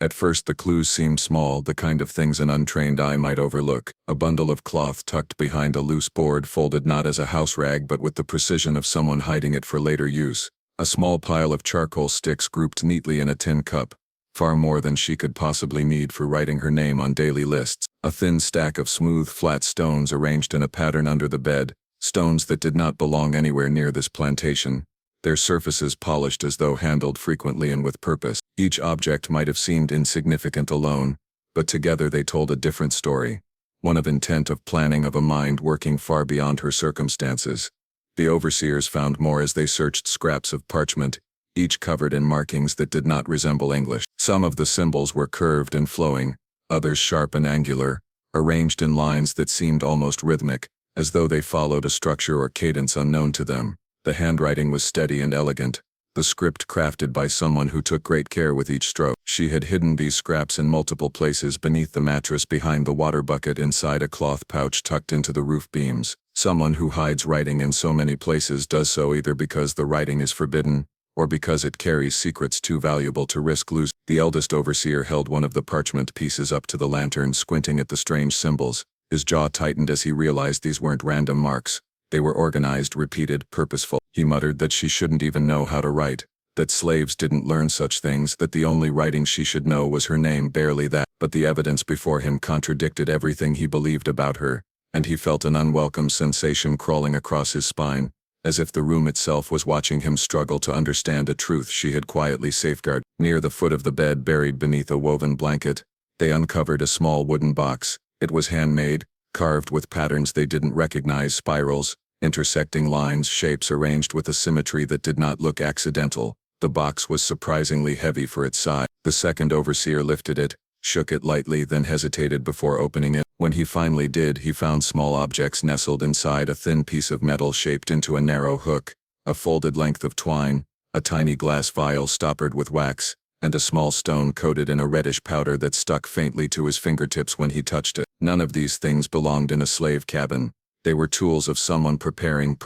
At first the clues seemed small, the kind of things an untrained eye might overlook. A bundle of cloth tucked behind a loose board, folded not as a house rag but with the precision of someone hiding it for later use. A small pile of charcoal sticks grouped neatly in a tin cup. Far more than she could possibly need for writing her name on daily lists. A thin stack of smooth, flat stones arranged in a pattern under the bed, stones that did not belong anywhere near this plantation, their surfaces polished as though handled frequently and with purpose. Each object might have seemed insignificant alone, but together they told a different story, one of intent, of planning, of a mind working far beyond her circumstances. The overseers found more as they searched scraps of parchment, each covered in markings that did not resemble English. Some of the symbols were curved and flowing, others sharp and angular, arranged in lines that seemed almost rhythmic, as though they followed a structure or cadence unknown to them. The handwriting was steady and elegant, the script crafted by someone who took great care with each stroke. She had hidden these scraps in multiple places: beneath the mattress, behind the water bucket, inside a cloth pouch tucked into the roof beams. Someone who hides writing in so many places does so either because the writing is forbidden, or because it carries secrets too valuable to risk losing. The eldest overseer held one of the parchment pieces up to the lantern, squinting at the strange symbols. His jaw tightened as he realized these weren't random marks. They were organized, repeated, purposeful. He muttered that she shouldn't even know how to write, that slaves didn't learn such things, that the only writing she should know was her name, barely that. But the evidence before him contradicted everything he believed about her, and he felt an unwelcome sensation crawling across his spine, as if the room itself was watching him struggle to understand a truth she had quietly safeguarded. Near the foot of the bed, buried beneath a woven blanket, they uncovered a small wooden box. It was handmade, carved with patterns they didn't recognize, spirals, intersecting lines, shapes arranged with a symmetry that did not look accidental. The box was surprisingly heavy for its size. The second overseer lifted it, shook it lightly, then hesitated before opening it. When he finally did, he found small objects nestled inside: a thin piece of metal shaped into a narrow hook, a folded length of twine, a tiny glass vial stoppered with wax, and a small stone coated in a reddish powder that stuck faintly to his fingertips when he touched it. None of these things belonged in a slave cabin. They were tools of someone preparing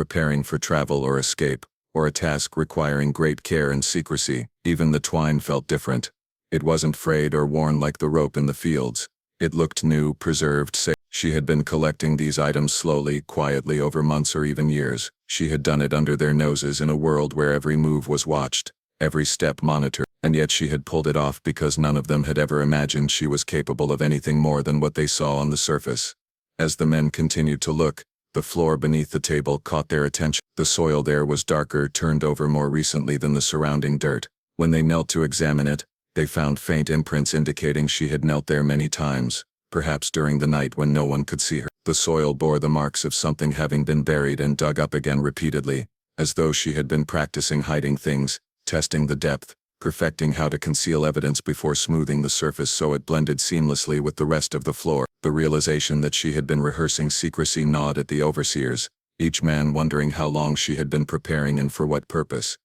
for travel or escape, or a task requiring great care and secrecy. Even the twine felt different. It wasn't frayed or worn like the rope in the fields. It looked new, preserved, safe. She had been collecting these items slowly, quietly, over months or even years. She had done it under their noses, in a world where every move was watched, every step monitored, and yet she had pulled it off because none of them had ever imagined she was capable of anything more than what they saw on the surface. As the men continued to look, The floor beneath the table caught their attention. The soil there was darker, turned over more recently than the surrounding dirt. When they knelt to examine it, they found faint imprints indicating she had knelt there many times, perhaps during the night when no one could see her. The soil bore the marks of something having been buried and dug up again repeatedly, as though she had been practicing hiding things, testing the depth, perfecting how to conceal evidence before smoothing the surface so it blended seamlessly with the rest of the floor. The realization that she had been rehearsing secrecy gnawed at the overseers, each man wondering how long she had been preparing and for what purpose.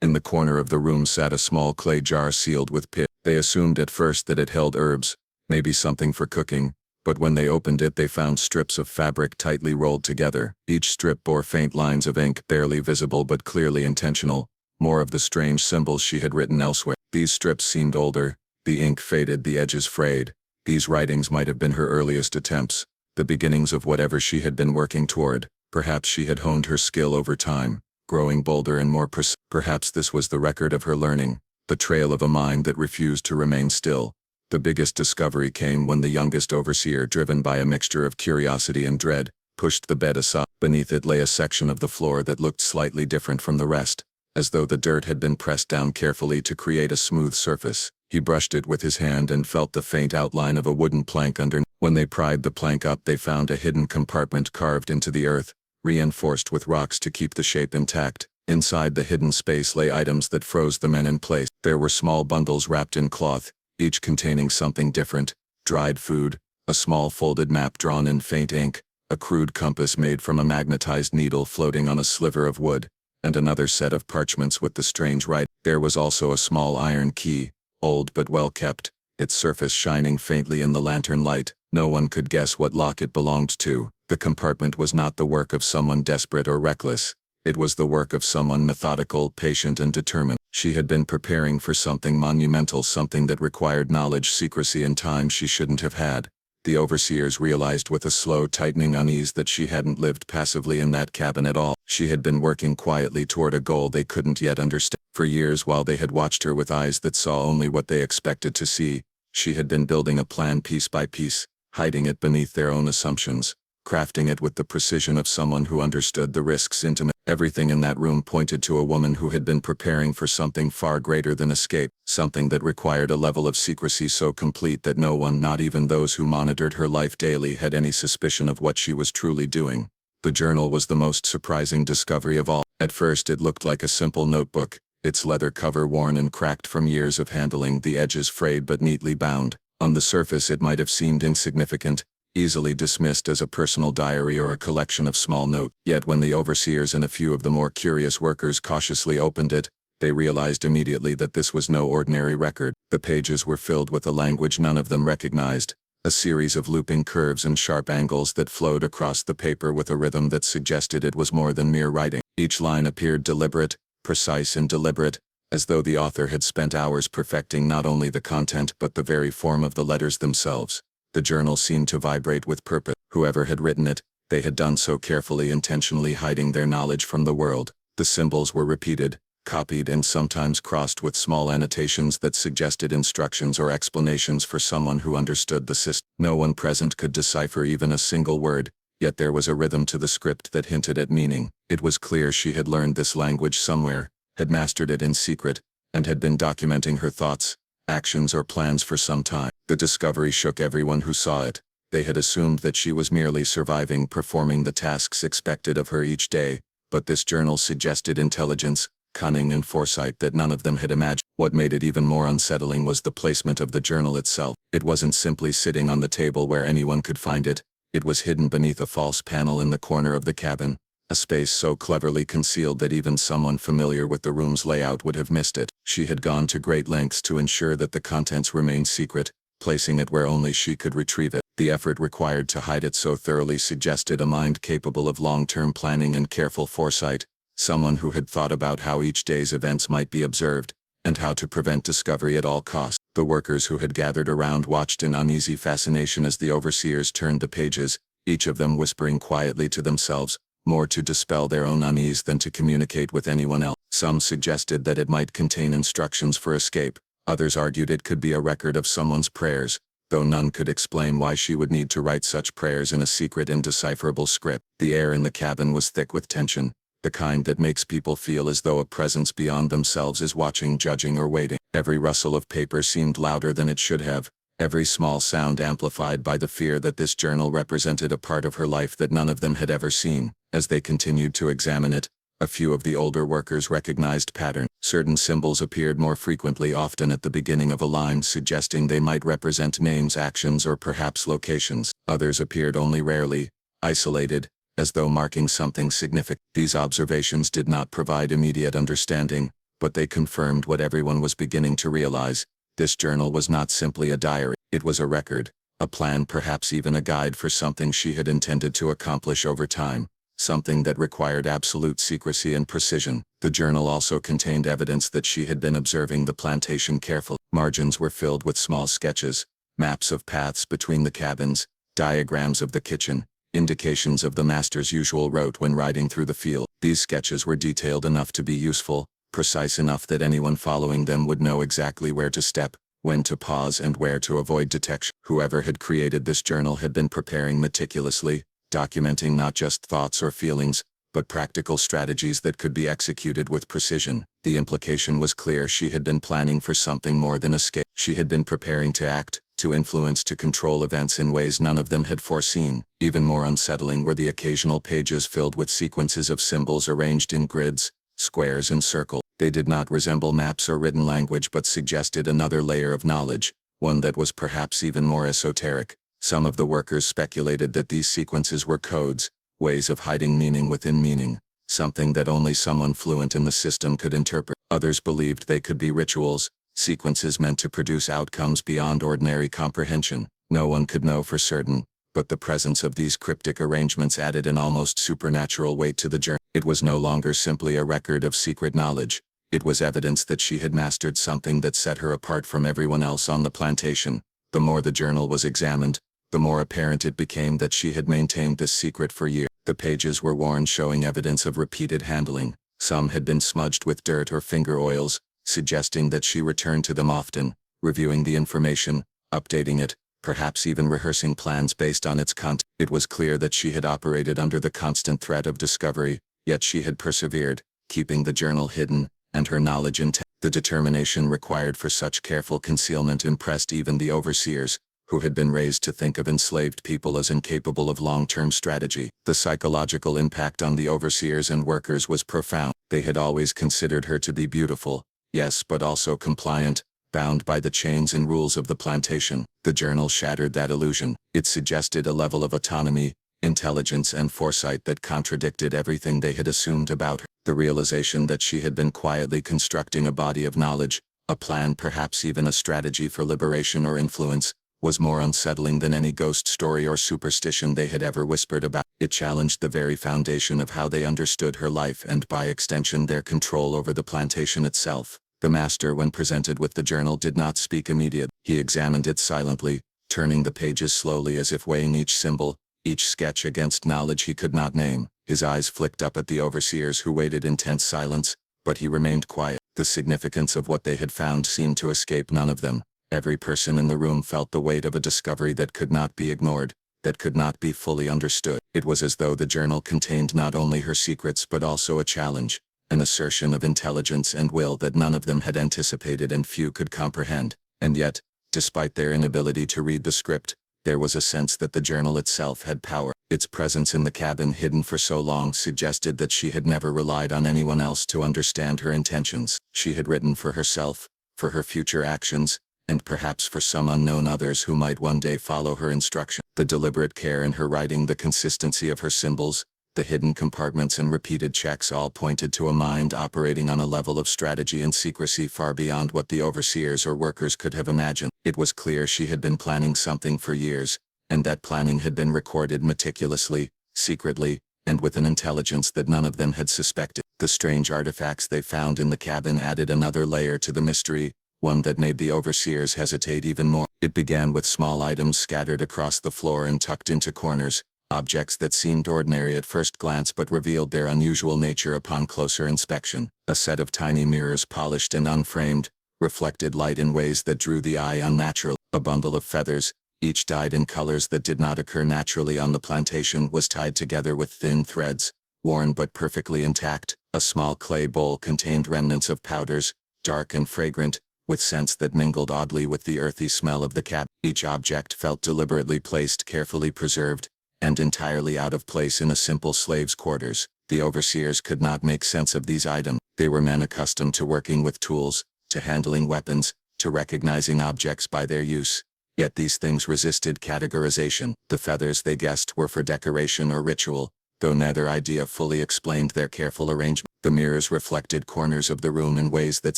In the corner of the room sat a small clay jar sealed with pitch. They assumed at first that it held herbs, maybe something for cooking, but when they opened it they found strips of fabric tightly rolled together. Each strip bore faint lines of ink, barely visible but clearly intentional, more of the strange symbols she had written elsewhere. These strips seemed older, the ink faded, the edges frayed. These writings might have been her earliest attempts, the beginnings of whatever she had been working toward. Perhaps she had honed her skill over time, growing bolder and more precise. Perhaps this was the record of her learning, the trail of a mind that refused to remain still. The biggest discovery came when the youngest overseer, driven by a mixture of curiosity and dread, pushed the bed aside. Beneath it lay a section of the floor that looked slightly different from the rest, as though the dirt had been pressed down carefully to create a smooth surface. He brushed it with his hand and felt the faint outline of a wooden plank underneath. When they pried the plank up they found a hidden compartment carved into the earth, reinforced with rocks to keep the shape intact. Inside the hidden space lay items that froze the men in place. There were small bundles wrapped in cloth, each containing something different: dried food, a small folded map drawn in faint ink, a crude compass made from a magnetized needle floating on a sliver of wood, and another set of parchments with the strange writing. There was also a small iron key, old but well kept, its surface shining faintly in the lantern light. No one could guess what lock it belonged to. The compartment was not the work of someone desperate or reckless. It was the work of someone methodical, patient and determined. She had been preparing for something monumental, something that required knowledge, secrecy and time she shouldn't have had. The overseers realized with a slow tightening unease that she hadn't lived passively in that cabin at all. She had been working quietly toward a goal they couldn't yet understand. For years, while they had watched her with eyes that saw only what they expected to see, she had been building a plan piece by piece, hiding it beneath their own assumptions, crafting it with the precision of someone who understood the risks intimately. Everything in that room pointed to a woman who had been preparing for something far greater than escape, something that required a level of secrecy so complete that no one, not even those who monitored her life daily, had any suspicion of what she was truly doing. The journal was the most surprising discovery of all. At first it looked like a simple notebook, its leather cover worn and cracked from years of handling, the edges frayed but neatly bound. On the surface it might have seemed insignificant, easily dismissed as a personal diary or a collection of small notes. Yet when the overseers and a few of the more curious workers cautiously opened it, they realized immediately that this was no ordinary record. The pages were filled with a language none of them recognized, a series of looping curves and sharp angles that flowed across the paper with a rhythm that suggested it was more than mere writing. Each line appeared deliberate, precise and deliberate, as though the author had spent hours perfecting not only the content but the very form of the letters themselves. The journal seemed to vibrate with purpose. Whoever had written it, they had done so carefully, intentionally hiding their knowledge from the world. The symbols were repeated, copied and sometimes crossed with small annotations that suggested instructions or explanations for someone who understood the system. No one present could decipher even a single word, yet there was a rhythm to the script that hinted at meaning. It was clear she had learned this language somewhere, had mastered it in secret, and had been documenting her thoughts, actions or plans for some time. The discovery shook everyone who saw it. They had assumed that she was merely surviving, performing the tasks expected of her each day, but this journal suggested intelligence, cunning and foresight that none of them had imagined. What made it even more unsettling was the placement of the journal itself. It wasn't simply sitting on the table where anyone could find it. It was hidden beneath a false panel in the corner of the cabin, a space so cleverly concealed that even someone familiar with the room's layout would have missed it. She had gone to great lengths to ensure that the contents remained secret, placing it where only she could retrieve it. The effort required to hide it so thoroughly suggested a mind capable of long-term planning and careful foresight, someone who had thought about how each day's events might be observed, and how to prevent discovery at all costs. The workers who had gathered around watched in uneasy fascination as the overseers turned the pages, each of them whispering quietly to themselves, more to dispel their own unease than to communicate with anyone else. Some suggested that it might contain instructions for escape, others argued it could be a record of someone's prayers, though none could explain why she would need to write such prayers in a secret indecipherable script. The air in the cabin was thick with tension, the kind that makes people feel as though a presence beyond themselves is watching, judging, or waiting. Every rustle of paper seemed louder than it should have, every small sound amplified by the fear that this journal represented a part of her life that none of them had ever seen. As they continued to examine it, a few of the older workers recognized patterns. Certain symbols appeared more frequently, often at the beginning of a line, suggesting they might represent names, actions, or perhaps locations. Others appeared only rarely, isolated, as though marking something significant. These observations did not provide immediate understanding, but they confirmed what everyone was beginning to realize. This journal was not simply a diary. It was a record, a plan, perhaps even a guide for something she had intended to accomplish over time, something that required absolute secrecy and precision. The journal also contained evidence that she had been observing the plantation carefully. Margins were filled with small sketches, maps of paths between the cabins, diagrams of the kitchen, indications of the master's usual route when riding through the field. These sketches were detailed enough to be useful, precise enough that anyone following them would know exactly where to step, when to pause, and where to avoid detection. Whoever had created this journal had been preparing meticulously, documenting not just thoughts or feelings, but practical strategies that could be executed with precision. The implication was clear: she had been planning for something more than escape. She had been preparing to act, to influence, to control events in ways none of them had foreseen. Even more unsettling were the occasional pages filled with sequences of symbols arranged in grids, squares, and circles. They did not resemble maps or written language, but suggested another layer of knowledge, one that was perhaps even more esoteric. Some of the workers speculated that these sequences were codes, ways of hiding meaning within meaning, something that only someone fluent in the system could interpret. Others believed they could be rituals, sequences meant to produce outcomes beyond ordinary comprehension. No one could know for certain, but the presence of these cryptic arrangements added an almost supernatural weight to the journey. It was no longer simply a record of secret knowledge. It was evidence that she had mastered something that set her apart from everyone else on the plantation. The more the journal was examined, the more apparent it became that she had maintained this secret for years. The pages were worn, showing evidence of repeated handling. Some had been smudged with dirt or finger oils, suggesting that she returned to them often, reviewing the information, updating it, perhaps even rehearsing plans based on its content. It was clear that she had operated under the constant threat of discovery, yet she had persevered, keeping the journal hidden, and her knowledge intact. The determination required for such careful concealment impressed even the overseers, who had been raised to think of enslaved people as incapable of long-term strategy. The psychological impact on the overseers and workers was profound. They had always considered her to be beautiful, yes, but also compliant, bound by the chains and rules of the plantation. The journal shattered that illusion. It suggested a level of autonomy, intelligence, and foresight that contradicted everything they had assumed about her. The realization that she had been quietly constructing a body of knowledge, a plan, perhaps even a strategy for liberation or influence, was more unsettling than any ghost story or superstition they had ever whispered about. It challenged the very foundation of how they understood her life and, by extension, their control over the plantation itself. The master, when presented with the journal, did not speak immediately. He examined it silently, turning the pages slowly as if weighing each symbol, each sketch against knowledge he could not name. His eyes flicked up at the overseers, who waited in tense silence, but he remained quiet. The significance of what they had found seemed to escape none of them. Every person in the room felt the weight of a discovery that could not be ignored, that could not be fully understood. It was as though the journal contained not only her secrets but also a challenge, an assertion of intelligence and will that none of them had anticipated and few could comprehend. And yet, despite their inability to read the script, there was a sense that the journal itself had power. Its presence in the cabin, hidden for so long, suggested that she had never relied on anyone else to understand her intentions. She had written for herself, for her future actions, and perhaps for some unknown others who might one day follow her instruction. The deliberate care in her writing, the consistency of her symbols, the hidden compartments and repeated checks all pointed to a mind operating on a level of strategy and secrecy far beyond what the overseers or workers could have imagined. It was clear she had been planning something for years, and that planning had been recorded meticulously, secretly, and with an intelligence that none of them had suspected. The strange artifacts they found in the cabin added another layer to the mystery, one that made the overseers hesitate even more. It began with small items scattered across the floor and tucked into corners, objects that seemed ordinary at first glance but revealed their unusual nature upon closer inspection. A set of tiny mirrors, polished and unframed, reflected light in ways that drew the eye unnatural. A bundle of feathers, each dyed in colors that did not occur naturally on the plantation, was tied together with thin threads, worn but perfectly intact. A small clay bowl contained remnants of powders, dark and fragrant, with scents that mingled oddly with the earthy smell of the cabin. Each object felt deliberately placed, carefully preserved, and entirely out of place in a simple slave's quarters. The overseers could not make sense of these items. They were men accustomed to working with tools, to handling weapons, to recognizing objects by their use. Yet these things resisted categorization. The feathers, they guessed, were for decoration or ritual, though neither idea fully explained their careful arrangement. The mirrors reflected corners of the room in ways that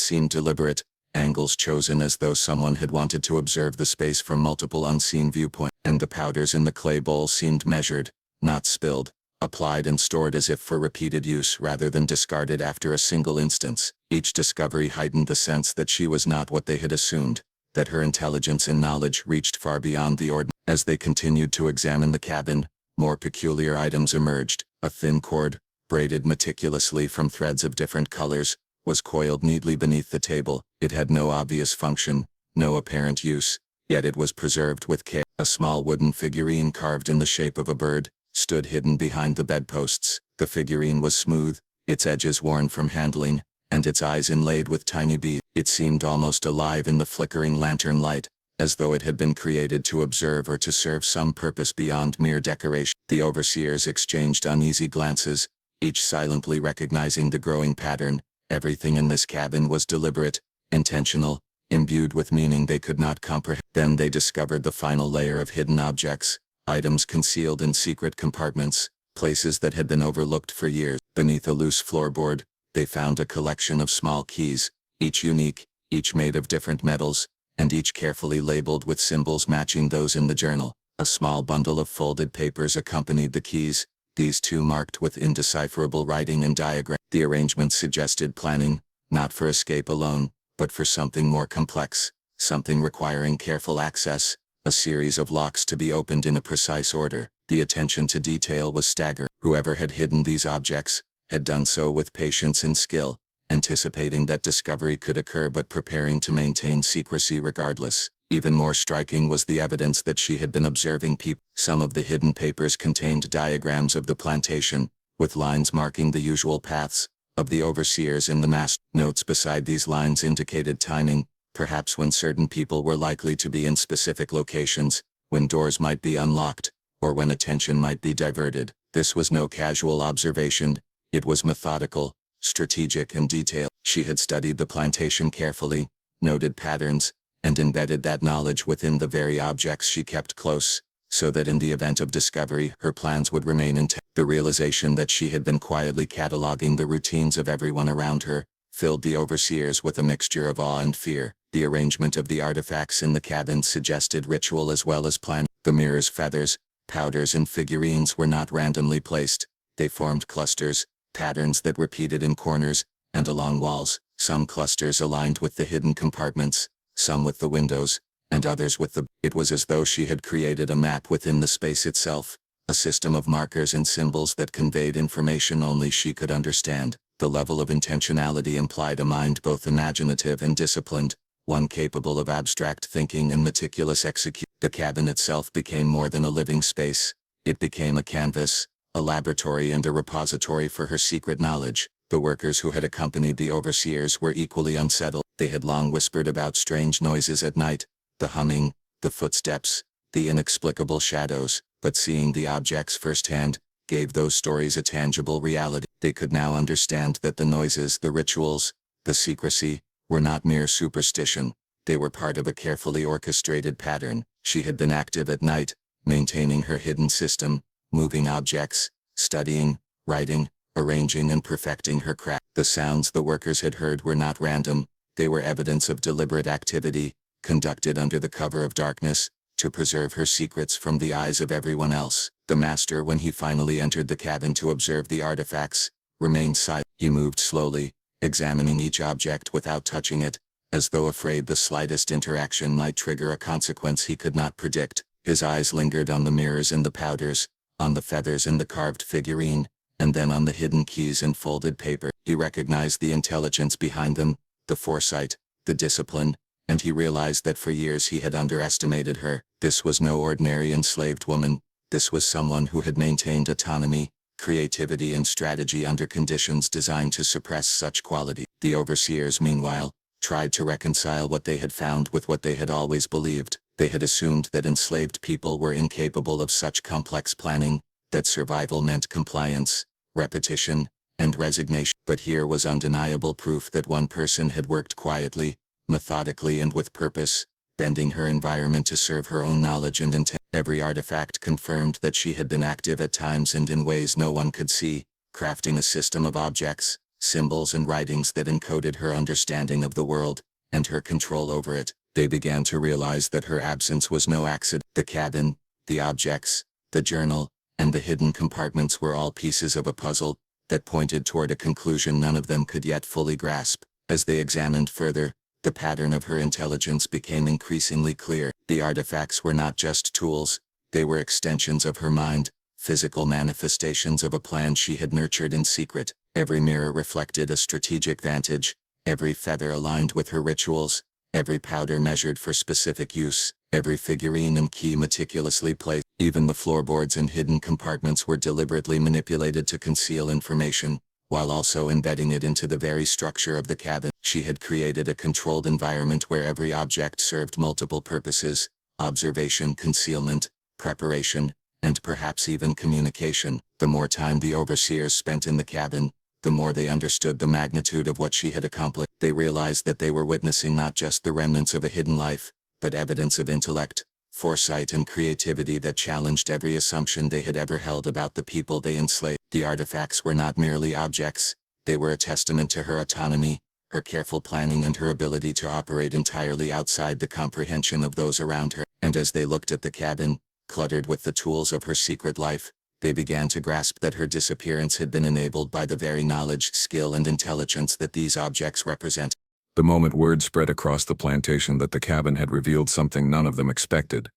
seemed deliberate, angles chosen as though someone had wanted to observe the space from multiple unseen viewpoints. And the powders in the clay bowl seemed measured, not spilled, applied and stored as if for repeated use rather than discarded after a single instance. Each discovery heightened the sense that she was not what they had assumed, that her intelligence and knowledge reached far beyond the ordinary. As they continued to examine the cabin, more peculiar items emerged. A thin cord, braided meticulously from threads of different colors, was coiled neatly beneath the table. It had no obvious function, no apparent use, yet it was preserved with care. A small wooden figurine carved in the shape of a bird stood hidden behind the bedposts. The figurine was smooth, its edges worn from handling, and its eyes inlaid with tiny beads. It seemed almost alive in the flickering lantern light, as though it had been created to observe or to serve some purpose beyond mere decoration. The overseers exchanged uneasy glances, each silently recognizing the growing pattern. Everything in this cabin was deliberate, intentional, imbued with meaning they could not comprehend. Then they discovered the final layer of hidden objects, items concealed in secret compartments, places that had been overlooked for years. Beneath a loose floorboard, they found a collection of small keys, each unique, each made of different metals, and each carefully labeled with symbols matching those in the journal. A small bundle of folded papers accompanied the keys, these too marked with indecipherable writing and diagram. The arrangement suggested planning, not for escape alone, but for something more complex, something requiring careful access, a series of locks to be opened in a precise order. The attention to detail was staggering. Whoever had hidden these objects had done so with patience and skill, anticipating that discovery could occur but preparing to maintain secrecy regardless. Even more striking was the evidence that she had been observing people. Some of the hidden papers contained diagrams of the plantation, with lines marking the usual paths of the overseers in the master. Notes beside these lines indicated timing, perhaps when certain people were likely to be in specific locations, when doors might be unlocked, or when attention might be diverted. This was no casual observation, it was methodical, strategic and detailed. She had studied the plantation carefully, noted patterns, and embedded that knowledge within the very objects she kept close, so that in the event of discovery her plans would remain intact. The realization that she had been quietly cataloging the routines of everyone around her filled the overseers with a mixture of awe and fear. The arrangement of the artifacts in the cabin suggested ritual as well as plan. The mirrors, feathers, powders and figurines were not randomly placed. They formed clusters, patterns that repeated in corners and along walls. Some clusters aligned with the hidden compartments, some with the windows, and others with the... It was as though she had created a map within the space itself, a system of markers and symbols that conveyed information only she could understand. The level of intentionality implied a mind both imaginative and disciplined, one capable of abstract thinking and meticulous execution. The cabin itself became more than a living space. It became a canvas, a laboratory and a repository for her secret knowledge. The workers who had accompanied the overseers were equally unsettled. They had long whispered about strange noises at night, the humming, the footsteps, the inexplicable shadows, but seeing the objects firsthand gave those stories a tangible reality. They could now understand that the noises, the rituals, the secrecy, were not mere superstition. They were part of a carefully orchestrated pattern. She had been active at night, maintaining her hidden system, moving objects, studying, writing, arranging and perfecting her craft. The sounds the workers had heard were not random, they were evidence of deliberate activity, conducted under the cover of darkness, to preserve her secrets from the eyes of everyone else. The master, when he finally entered the cabin to observe the artifacts, remained silent. He moved slowly, examining each object without touching it, as though afraid the slightest interaction might trigger a consequence he could not predict. His eyes lingered on the mirrors and the powders, on the feathers and the carved figurine, and then on the hidden keys and folded paper. He recognized the intelligence behind them, the foresight, the discipline, and he realized that for years he had underestimated her. This was no ordinary enslaved woman. This was someone who had maintained autonomy, creativity and strategy under conditions designed to suppress such quality. The overseers, meanwhile, tried to reconcile what they had found with what they had always believed. They had assumed that enslaved people were incapable of such complex planning, that survival meant compliance, repetition, and resignation. But here was undeniable proof that one person had worked quietly, methodically and with purpose, bending her environment to serve her own knowledge and intent. Every artifact confirmed that she had been active at times and in ways no one could see, crafting a system of objects, symbols and writings that encoded her understanding of the world, and her control over it. They began to realize that her absence was no accident. The cabin, the objects, the journal, and the hidden compartments were all pieces of a puzzle that pointed toward a conclusion none of them could yet fully grasp. As they examined further, the pattern of her intelligence became increasingly clear. The artifacts were not just tools, they were extensions of her mind, physical manifestations of a plan she had nurtured in secret. Every mirror reflected a strategic vantage, every feather aligned with her rituals, every powder measured for specific use, every figurine and key meticulously placed. Even the floorboards and hidden compartments were deliberately manipulated to conceal information, while also embedding it into the very structure of the cabin. She had created a controlled environment where every object served multiple purposes: observation, concealment, preparation, and perhaps even communication. The more time the overseers spent in the cabin, the more they understood the magnitude of what she had accomplished. They realized that they were witnessing not just the remnants of a hidden life, but evidence of intellect, foresight and creativity that challenged every assumption they had ever held about the people they enslaved. The artifacts were not merely objects, they were a testament to her autonomy, her careful planning and her ability to operate entirely outside the comprehension of those around her. And as they looked at the cabin, cluttered with the tools of her secret life, they began to grasp that her disappearance had been enabled by the very knowledge, skill and intelligence that these objects represent. The moment word spread across the plantation that the cabin had revealed something none of them expected,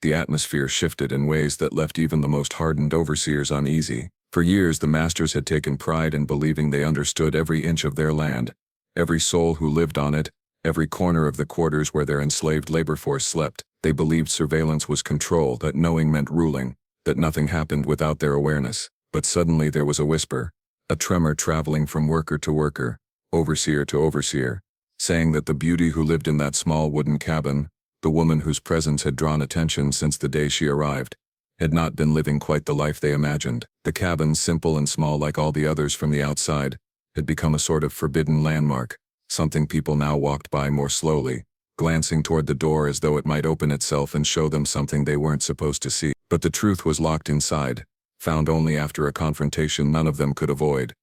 the atmosphere shifted in ways that left even the most hardened overseers uneasy. For years the masters had taken pride in believing they understood every inch of their land, every soul who lived on it, every corner of the quarters where their enslaved labor force slept. They believed surveillance was control, that knowing meant ruling, that nothing happened without their awareness. But suddenly there was a whisper, a tremor traveling from worker to worker, overseer to overseer, saying that the beauty who lived in that small wooden cabin, the woman whose presence had drawn attention since the day she arrived, had not been living quite the life they imagined. The cabin, simple and small like all the others from the outside, had become a sort of forbidden landmark, something people now walked by more slowly, glancing toward the door as though it might open itself and show them something they weren't supposed to see. But the truth was locked inside, found only after a confrontation none of them could avoid.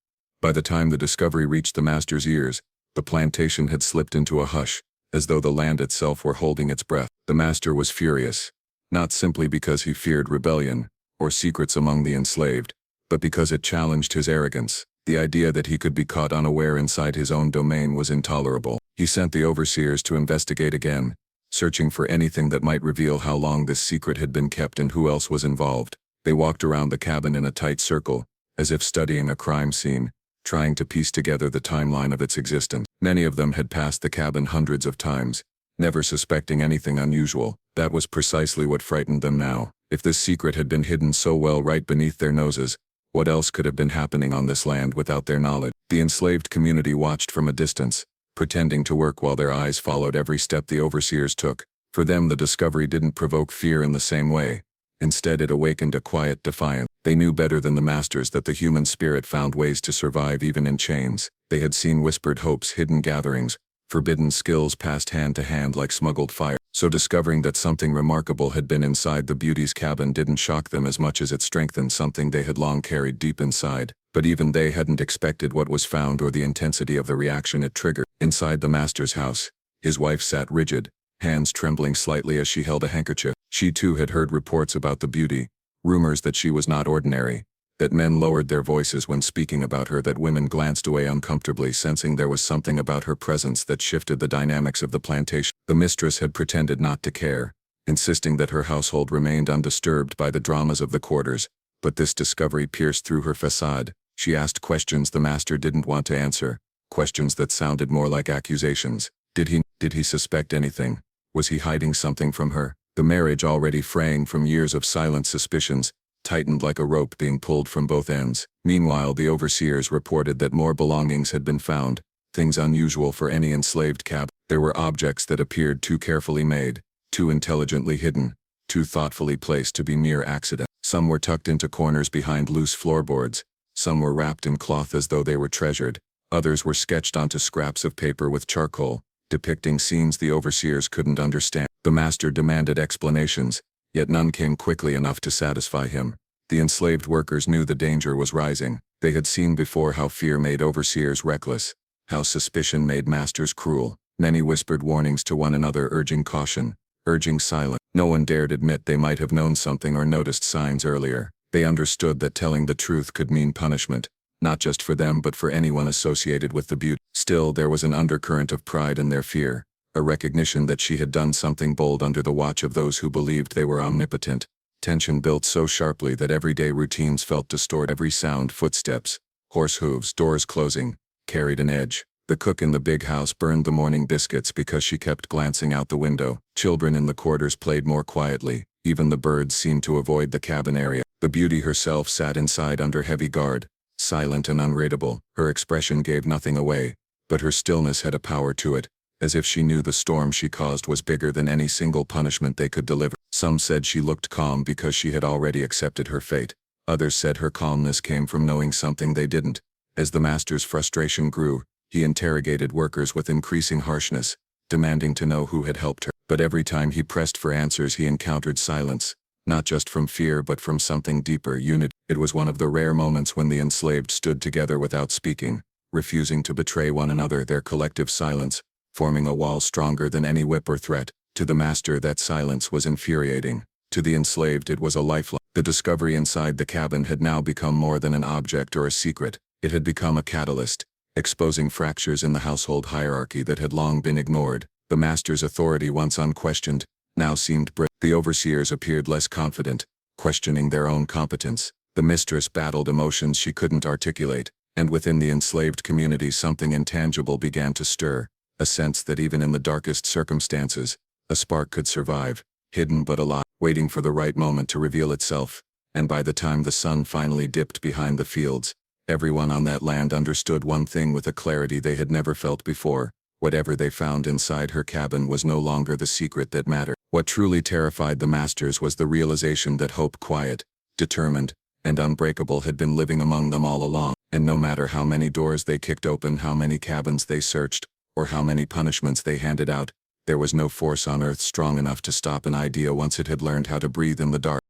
By the time the discovery reached the master's ears, the plantation had slipped into a hush, as though the land itself were holding its breath. The master was furious, not simply because he feared rebellion, or secrets among the enslaved, but because it challenged his arrogance. The idea that he could be caught unaware inside his own domain was intolerable. He sent the overseers to investigate again, searching for anything that might reveal how long this secret had been kept and who else was involved. They walked around the cabin in a tight circle, as if studying a crime scene, trying to piece together the timeline of its existence. Many of them had passed the cabin hundreds of times, never suspecting anything unusual. That was precisely what frightened them now. If this secret had been hidden so well right beneath their noses, what else could have been happening on this land without their knowledge? The enslaved community watched from a distance, pretending to work while their eyes followed every step the overseers took. For them the discovery didn't provoke fear in the same way. Instead it awakened a quiet defiance. They knew better than the masters that the human spirit found ways to survive even in chains. They had seen whispered hopes, hidden gatherings, forbidden skills passed hand to hand like smuggled fire. So discovering that something remarkable had been inside the beauty's cabin didn't shock them as much as it strengthened something they had long carried deep inside. But even they hadn't expected what was found or the intensity of the reaction it triggered. Inside the master's house, his wife sat rigid, hands trembling slightly as she held a handkerchief. She too had heard reports about the beauty, rumors that she was not ordinary, that men lowered their voices when speaking about her, that women glanced away uncomfortably sensing there was something about her presence that shifted the dynamics of the plantation. The mistress had pretended not to care, insisting that her household remained undisturbed by the dramas of the quarters, but this discovery pierced through her facade. She asked questions the master didn't want to answer, questions that sounded more like accusations. Did he suspect anything? Was he hiding something from her? The marriage, already fraying from years of silent suspicions, tightened like a rope being pulled from both ends. Meanwhile, the overseers reported that more belongings had been found, things unusual for any enslaved cabin. There were objects that appeared too carefully made, too intelligently hidden, too thoughtfully placed to be mere accident. Some were tucked into corners behind loose floorboards, some were wrapped in cloth as though they were treasured, others were sketched onto scraps of paper with charcoal, depicting scenes the overseers couldn't understand. The master demanded explanations, yet none came quickly enough to satisfy him. The enslaved workers knew the danger was rising. They had seen before how fear made overseers reckless, how suspicion made masters cruel. Many whispered warnings to one another, urging caution, urging silence. No one dared admit they might have known something or noticed signs earlier. They understood that telling the truth could mean punishment, not just for them but for anyone associated with the beauty. Still, there was an undercurrent of pride in their fear, a recognition that she had done something bold under the watch of those who believed they were omnipotent. Tension built so sharply that everyday routines felt distorted. Every sound, footsteps, horse hooves, doors closing, carried an edge. The cook in the big house burned the morning biscuits because she kept glancing out the window. Children in the quarters played more quietly. Even the birds seemed to avoid the cabin area. The beauty herself sat inside under heavy guard, silent and unreadable. Her expression gave nothing away, but her stillness had a power to it, as if she knew the storm she caused was bigger than any single punishment they could deliver. Some said she looked calm because she had already accepted her fate. Others said her calmness came from knowing something they didn't. As the master's frustration grew, he interrogated workers with increasing harshness, demanding to know who had helped her. But every time he pressed for answers, he encountered silence, not just from fear but from something deeper, unity. It was one of the rare moments when the enslaved stood together without speaking, refusing to betray one another. Their collective silence, forming a wall stronger than any whip or threat. To the master, that silence was infuriating. To the enslaved, it was a lifeline. The discovery inside the cabin had now become more than an object or a secret. It had become a catalyst, exposing fractures in the household hierarchy that had long been ignored. The master's authority, once unquestioned, now seemed brittle. The overseers appeared less confident, questioning their own competence. The mistress battled emotions she couldn't articulate, and within the enslaved community something intangible began to stir, a sense that even in the darkest circumstances, a spark could survive, hidden but alive, waiting for the right moment to reveal itself. And by the time the sun finally dipped behind the fields, everyone on that land understood one thing with a clarity they had never felt before. Whatever they found inside her cabin was no longer the secret that mattered. What truly terrified the masters was the realization that hope, quiet, determined, and unbreakable, had been living among them all along. And no matter how many doors they kicked open, how many cabins they searched, or how many punishments they handed out, there was no force on earth strong enough to stop an idea once it had learned how to breathe in the dark.